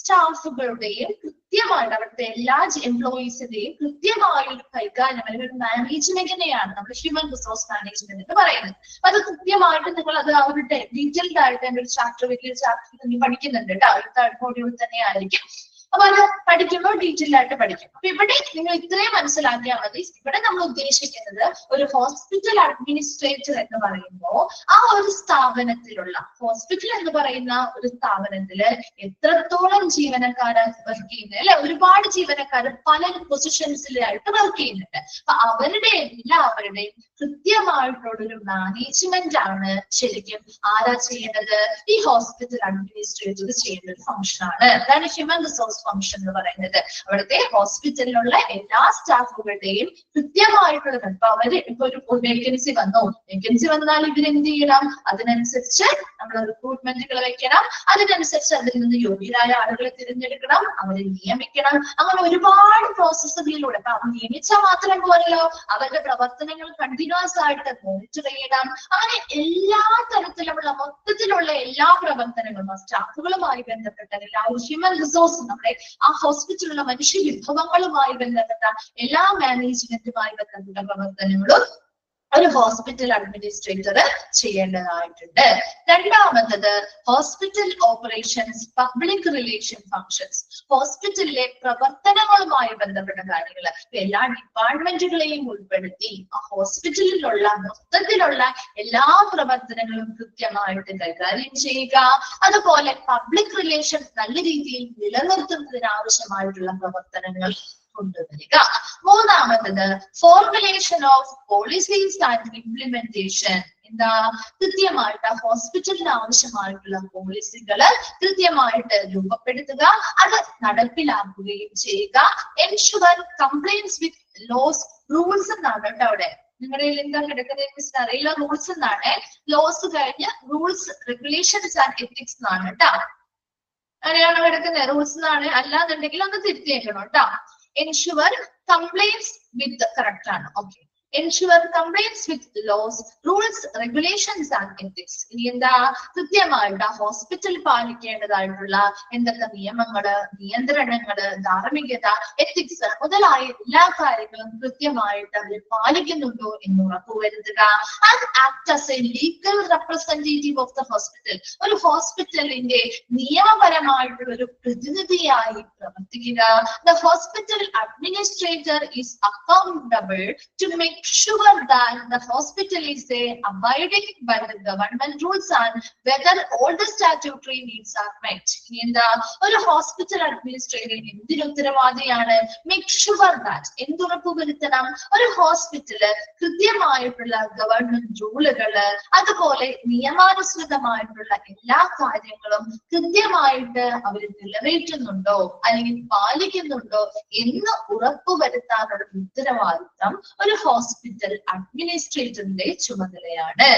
സ്റ്റാഫുകളുടെയും കൃത്യമായിട്ട് അവിടുത്തെ എല്ലാ എംപ്ലോയീസിന്റെയും കൃത്യമായ ഒരു കൈകാര്യം അല്ലെങ്കിൽ ഒരു മാനേജ്മെന്റിനെയാണ് നമ്മൾ ഹ്യൂമൻ റിസോഴ്സ് മാനേജ്മെന്റ് എന്ന് പറയുന്നത്. അപ്പൊ അത് കൃത്യമായിട്ട് നിങ്ങൾ അത് അവരുടെ ഡീറ്റെയിൽഡ് ആയിട്ട് ഒരു ചാപ്റ്റർ വലിയ ചാപ്റ്റർ നിങ്ങൾ പഠിക്കുന്നുണ്ട് കേട്ടോ. അടുത്ത മോഡ്യൂൾ തന്നെ ആയിരിക്കും. അപ്പൊ അത് പഠിക്കുമ്പോൾ ഡീറ്റെയിൽ ആയിട്ട് പഠിക്കും. അപ്പൊ ഇവിടെ നിങ്ങൾ ഇത്രയും മനസ്സിലാക്കിയാൽ മതി. ഇവിടെ നമ്മൾ ഉദ്ദേശിക്കുന്നത് ഒരു ഹോസ്പിറ്റൽ അഡ്മിനിസ്ട്രേറ്റർ എന്ന് പറയുമ്പോൾ ആ ഒരു സ്ഥാപനത്തിലുള്ള ഹോസ്പിറ്റൽ എന്ന് പറയുന്ന ഒരു സ്ഥാപനത്തില് എത്രത്തോളം ജീവനക്കാരാണ് വർക്ക് ചെയ്യുന്നത് അല്ലെ? ഒരുപാട് ജീവനക്കാർ പല പൊസിഷൻസിലായിട്ട് വർക്ക് ചെയ്യുന്നുണ്ട്. അപ്പൊ അവരുടെ എല്ലാവരുടെയും കൃത്യമായിട്ടുള്ളൊരു മാനേജ്മെന്റ് ആണ് ശരിക്കും ആരാ ചെയ്യേണ്ടത്? ഈ ഹോസ്പിറ്റൽ അഡ്മിനിസ്ട്രേറ്റർ ചെയ്യേണ്ട ഒരു ഫംഗ്ഷൻ ആണ്. അതാണ് ഹ്യൂമൻ റിസോഴ്സ് ഫംഗ്ഷൻ എന്ന് പറയുന്നത്. അവിടുത്തെ ഹോസ്പിറ്റലിലുള്ള എല്ലാ സ്റ്റാഫുകളുടെയും കൃത്യമായിട്ടുള്ള ഇപ്പൊ അവര് ഇപ്പൊ ഒരു വേക്കൻസി വന്നാൽ ഇവരെന്ത് ചെയ്യണം? അതിനനുസരിച്ച് നമ്മൾ റിക്രൂട്ട്മെന്റുകൾ വെക്കണം. അതിനനുസരിച്ച് അതിൽ നിന്ന് യോഗ്യരായ ആളുകളെ തിരഞ്ഞെടുക്കണം, അവരെ നിയമിക്കണം. അങ്ങനെ ഒരുപാട് പ്രോസസ്സുകളിലൂടെ അപ്പൊ അവർ നിയമിച്ചാൽ മാത്രം പോരല്ലോ, അവരുടെ പ്രവർത്തനങ്ങൾ കണ്ടിന്യൂസ് ആയിട്ട് മോണിറ്റർ ചെയ്യണം. അങ്ങനെ എല്ലാ തരത്തിലുമുള്ള മൊത്തത്തിലുള്ള എല്ലാ പ്രവർത്തനങ്ങളും സ്റ്റാഫുകളുമായി ബന്ധപ്പെട്ട എല്ലാ ഹ്യൂമൻ റിസോഴ്സും നമ്മുടെ അതുപോലെ ആ ഹോസ്പിറ്റലിലുള്ള മനുഷ്യ വിഭവങ്ങളുമായി ബന്ധപ്പെട്ട എല്ലാ മാനേജ്മെന്റുമായി ബന്ധപ്പെട്ട പ്രവർത്തനങ്ങളും ഒരു ഹോസ്പിറ്റൽ അഡ്മിനിസ്ട്രേറ്റർ ചെയ്യേണ്ടതായിട്ടുണ്ട്. രണ്ടാമത്തത് hospital operations public relation functions. ഹോസ്പിറ്റലിലെ പ്രവർത്തനങ്ങളുമായി ബന്ധപ്പെട്ട കാര്യങ്ങൾ എല്ലാ ഡിപ്പാർട്ട്മെന്റുകളെയും ഉൾപ്പെടുത്തി ആ ഹോസ്പിറ്റലിലുള്ള മൊത്തത്തിലുള്ള എല്ലാ പ്രവർത്തനങ്ങളും കൃത്യമായിട്ട് കൈകാര്യം ചെയ്യുക. അതുപോലെ പബ്ലിക് റിലേഷൻ നല്ല രീതിയിൽ നിലനിർത്തുന്നതിന് ആവശ്യമായിട്ടുള്ള പ്രവർത്തനങ്ങൾ കൊണ്ടുവരിക. മൂന്നാമത്തത് formulation of policies and implementation. എന്താ? കൃത്യമായിട്ട് ഹോസ്പിറ്റലിന് ആവശ്യമായിട്ടുള്ള പോളിസികൾ കൃത്യമായിട്ട് രൂപപ്പെടുത്തുക, അത് നടപ്പിലാക്കുകയും ചെയ്യുക. Ensure complaints with loss rules എന്നാണ് കേട്ടോ അവിടെ നിങ്ങളുടെ എന്താ കിടക്കുന്നത് അറിയില്ല. റൂൾസ് എന്നാണ്. ലോസ് കഴിഞ്ഞ് റൂൾസ് റെഗുലേഷൻസ് ആൻഡ് എത്തിക്സ് എന്നാണ് കേട്ടോ. അങ്ങനെയാണ് കിടക്കുന്നത്. റൂൾസ് എന്നാണ്. അല്ലാന്നുണ്ടെങ്കിൽ ഒന്ന് തിരുത്തിയേക്കണം കേട്ടോ. Ensure compliance with the correct ആണ്. Okay. Ensure compliance with laws, rules, regulations and ethics. ഇനി എന്താ? കൃത്യമായിട്ട് ഹോസ്പിറ്റൽ പാലിക്കേണ്ടതായിട്ടുള്ള എന്തൊക്കെ നിയമങ്ങള്, നിയന്ത്രണങ്ങള്, ധാർമ്മികത, എത്തിക്സ് മുതലായ എല്ലാ കാര്യങ്ങളും കൃത്യമായിട്ട് അവർ പാലിക്കുന്നുണ്ടോ എന്ന് ഉറപ്പുവരുത്തുക. And act as a legal representative of the hospital. ഒരു ഹോസ്പിറ്റലിന്റെ നിയമപരമായിട്ടുള്ള ഒരു പ്രതിനിധിയായി പ്രവർത്തിക്കുക. The hospital administrator is accountable to make sure that the hospital is abiding by the government rules and whether all the statutory needs are met. എന്താ? ഒരു hospital administrator എന്തിന് ഉത്തരവാദിയാണ്? മേക്ക് ഷുവർ ദാറ്റ്, എന്തുറപ്പുവരുത്തണം? ഒരു ഹോസ്പിറ്റല് കൃത്യമായിട്ടുള്ള government റൂളുകള് അതുപോലെ നിയമാനുസൃതമായിട്ടുള്ള എല്ലാ കാര്യങ്ങളും കൃത്യമായിട്ട് അവർ നിറവേറ്റുന്നുണ്ടോ അല്ലെങ്കിൽ പാലിക്കുന്നുണ്ടോ എന്ന് ഉറപ്പുവരുത്താനുള്ള ഉത്തരവാദിത്തം ഒരു ഹോസ്പിറ്റൽ അഡ്മിനിസ്ട്രേറ്ററിന്റെ ചുമതലയാണ്.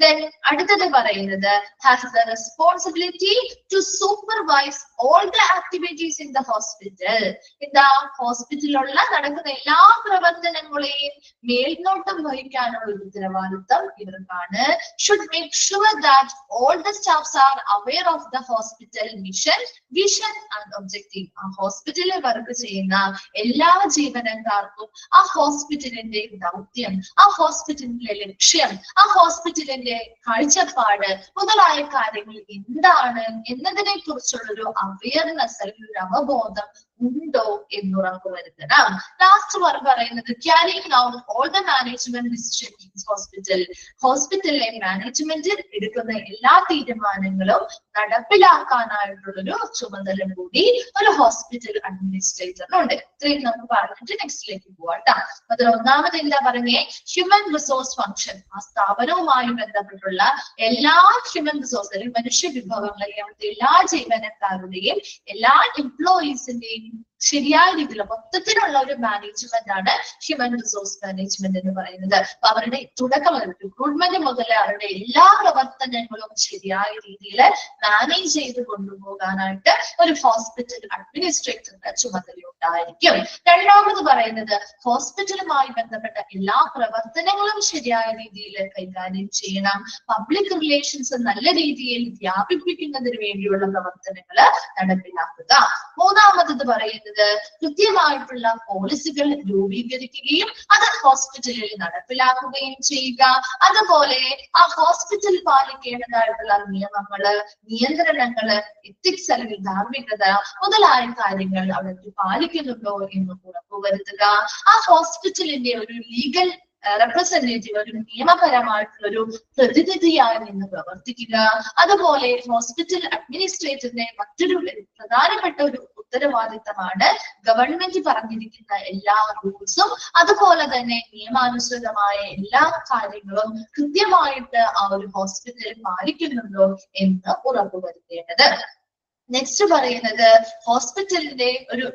Then അടുത്തത് പറയുന്നത് has the responsibility to supervise all the activities in the hospital. എന്താ? ഹോസ്പിറ്റലിലുള്ള നടക്കുന്ന എല്ലാ പ്രവർത്തനങ്ങളെയും മേൽനോട്ടം വഹിക്കാനുള്ള ഒരു ഉത്തരവാദിത്തം ഇവർക്കാണ്. Should make sure that all the staffs are aware of the hospital mission, vision and objective. ആ ഹോസ്പിറ്റലിൽ വർക്ക് ചെയ്യുന്ന എല്ലാ ജീവനക്കാർക്കും ആ ഹോസ്പിറ്റലിന്റെ ദൗത്യം, ആ ഹോസ്പിറ്റലിന്റെ ലക്ഷ്യം, ആ ഹോസ്പിറ്റലിന്റെ കാഴ്ചപ്പാട് മുതലായ കാര്യങ്ങൾ എന്താണ് എന്നതിനെ കുറിച്ചുള്ള ഒരു അവയർനെസ് അല്ലെങ്കിൽ ഒരു അവബോധം ഉണ്ടോ എന്ന് ഉറപ്പുവരുത്തണം. ലാസ്റ്റ് പറയുന്നത് carrying out all the management decisions hospital. ഹോസ്പിറ്റലിലെ മാനേജ്മെന്റ് എടുക്കുന്ന എല്ലാ തീരുമാനങ്ങളും നടപ്പിലാക്കാനായിട്ടുള്ളൊരു ചുമതല കൂടി ഒരു ഹോസ്പിറ്റൽ അഡ്മിനിസ്ട്രേറ്ററിനുണ്ട്. ഇത്രയും നമുക്ക് പറഞ്ഞിട്ട് നെക്സ്റ്റിലേക്ക് പോവാട്ടോ. അതിൽ ഒന്നാമത് എന്താ പറഞ്ഞേ? Human resource function. ആ സ്ഥാപനവുമായി ബന്ധപ്പെട്ടുള്ള എല്ലാ ഹ്യൂമൻ റിസോഴ്സ് അല്ലെങ്കിൽ മനുഷ്യ വിഭവങ്ങളെയും അവിടുത്തെ എല്ലാ ജീവനക്കാരുടെയും എല്ലാ എംപ്ലോയീസിന്റെയും ശരിയായ രീതിയിലുള്ള മൊത്തത്തിലുള്ള ഒരു മാനേജ്മെന്റ് ആണ് ഹ്യൂമൻ റിസോഴ്സ് മാനേജ്മെന്റ് എന്ന് പറയുന്നത്. അപ്പൊ അവരുടെ തുടക്കം റിക്രൂട്ട്മെന്റ് മുതൽ അവരുടെ എല്ലാ പ്രവർത്തനങ്ങളും ശരിയായ രീതിയിൽ മാനേജ് ചെയ്ത് കൊണ്ടുപോകാനായിട്ട് ഒരു ഹോസ്പിറ്റൽ അഡ്മിനിസ്ട്രേറ്ററിന്റെ ചുമതലയുണ്ടായിരിക്കും. രണ്ടാമത് പറയുന്നത് ഹോസ്പിറ്റലുമായി ബന്ധപ്പെട്ട എല്ലാ പ്രവർത്തനങ്ങളും ശരിയായ രീതിയിൽ കൈകാര്യം ചെയ്യണം. പബ്ലിക് റിലേഷൻസ് നല്ല രീതിയിൽ വ്യാപിപ്പിക്കുന്നതിന് വേണ്ടിയുള്ള പ്രവർത്തനങ്ങൾ നടപ്പിലാക്കുക. മൂന്നാമത് പറയുന്നത് കൃത്യമായിട്ടുള്ള പോളിസികൾ രൂപീകരിക്കുകയും അത് ഹോസ്പിറ്റലിൽ നടപ്പിലാക്കുകയും ചെയ്യുക. അതുപോലെ ആ ഹോസ്പിറ്റൽ പാലിക്കേണ്ടതായിട്ടുള്ള നിയമങ്ങള്, നിയന്ത്രണങ്ങള്, എത്തിക്സ് അല്ലെങ്കിൽ ധാർമ്മികത മുതലായ കാര്യങ്ങൾ അവിടെ പാലിക്കുന്നുണ്ടോ എന്ന് ഉറപ്പുവരുത്തുക. ആ ഹോസ്പിറ്റലിന്റെ ഒരു ലീഗൽ റെപ്രസെന്റേറ്റീവ്, ഒരു നിയമപരമായിട്ടുള്ള ഒരു പ്രതിനിധിയായി നിന്ന് പ്രവർത്തിക്കുക. അതുപോലെ ഹോസ്പിറ്റൽ അഡ്മിനിസ്ട്രേറ്ററിന്റെ മറ്റൊരു പ്രധാനപ്പെട്ട ഒരു ഉത്തരവാദിത്തമാണ് ഗവൺമെന്റ് പറഞ്ഞിരിക്കുന്ന എല്ലാ റൂൾസും അതുപോലെ തന്നെ നിയമാനുസൃതമായ എല്ലാ കാര്യങ്ങളും കൃത്യമായിട്ട് ആ ഒരു ഹോസ്പിറ്റൽ പാലിക്കുന്നുണ്ടോ എന്ന് ഉറപ്പുവരുത്തേണ്ടത്. നെക്സ്റ്റ് പറയുന്നത് ഹോസ്പിറ്റലിന്റെ ഒരു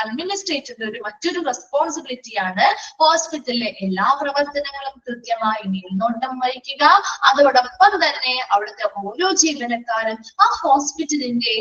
അഡ്മിനിസ്ട്രേറ്ററിന്റെ ഒരു മറ്റൊരു റെസ്പോൺസിബിലിറ്റിയാണ് ഹോസ്പിറ്റലിലെ എല്ലാ പ്രവർത്തനങ്ങളും കൃത്യമായി മേൽനോട്ടം വഹിക്കുക. അതോടൊപ്പം തന്നെ അവിടുത്തെ ഓരോ ജീവനക്കാരും ആ ഹോസ്പിറ്റലിന്റെ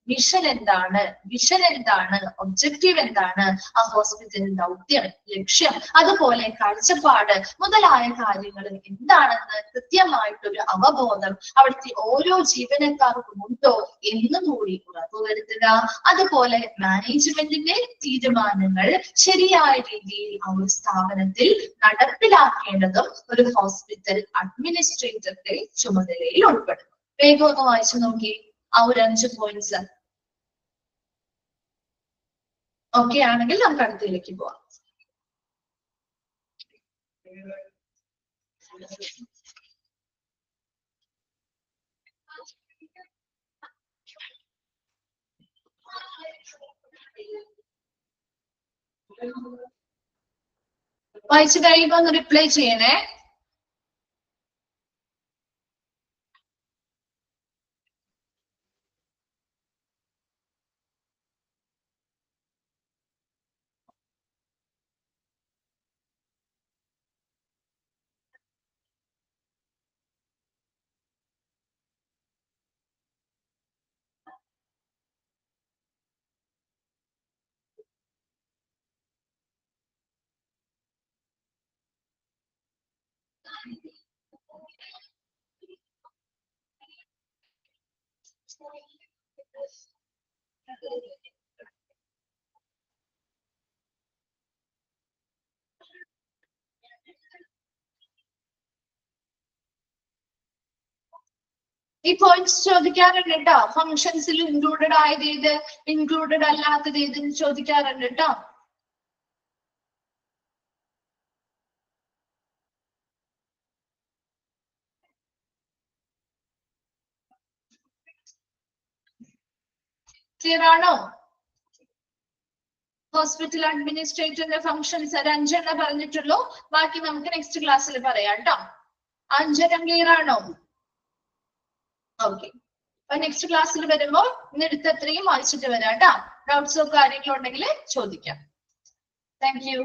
മിഷൻ എന്താണ്, വിഷൻ എന്താണ്, ഒബ്ജക്റ്റീവ് എന്താണ്, ആ ഹോസ്പിറ്റലിന്റെ ദൗത്യം, ലക്ഷ്യം, അതുപോലെ കാഴ്ചപ്പാട് മുതലായ കാര്യങ്ങൾ എന്താണെന്ന് കൃത്യമായിട്ടൊരു അവബോധം അവിടുത്തെ ഓരോ ജീവനക്കാർക്കും ഉണ്ടോ എന്നും കൂടി ഉറപ്പുവരുത്തുക. അതുപോലെ മാനേജ്മെന്റിന്റെ തീരുമാനങ്ങൾ ശരിയായ രീതിയിൽ ആ ഒരു സ്ഥാപനത്തിൽ നടപ്പിലാക്കേണ്ടതും ഒരു ഹോസ്പിറ്റൽ അഡ്മിനിസ്ട്രേറ്ററുടെ ചുമതലയിൽ ഉൾപ്പെടുന്നു. വേഗം ഒന്ന് വായിച്ചു നോക്കി ആ ഒരു 5 പോയിന്റ്സ്. ഓക്കെ ആണെങ്കിൽ നമുക്ക് അടുത്തതിലേക്ക് പോവാം. വായിച്ചു കഴിയുമ്പോ ഒന്ന് റിപ്ലൈ ചെയ്യണേ. ഈ പോയിന്റ്സ് ചോദിക്കാറുണ്ട് കേട്ടോ. ഫങ്ഷൻസിൽ ഇൻക്ലൂഡഡ് ആയത് ഏത്, ഇൻക്ലൂഡഡ് അല്ലാത്തത് ഏതെന്ന് ചോദിക്കാറുണ്ട് കേട്ടോ. ക്ലിയർ ആണോ? ഹോസ്പിറ്റൽ അഡ്മിനിസ്ട്രേറ്ററിന്റെ ഫങ്ഷൻസ് ഒരു 5 പറഞ്ഞിട്ടുള്ളൂ. ബാക്കി നമുക്ക് നെക്സ്റ്റ് ക്ലാസ്സിൽ പറയാം കേട്ടോ. 5 ക്ലിയർ ആണോ? ഓക്കെ. അപ്പൊ നെക്സ്റ്റ് ക്ലാസ്സിൽ വരുമ്പോൾ ഇന്നെടുത്ത് എത്രയും വായിച്ചിട്ട് വരാം കേട്ടോ. ഡൗട്ട്സോ കാര്യങ്ങളോ ഉണ്ടെങ്കിൽ ചോദിക്കാം. Thank you.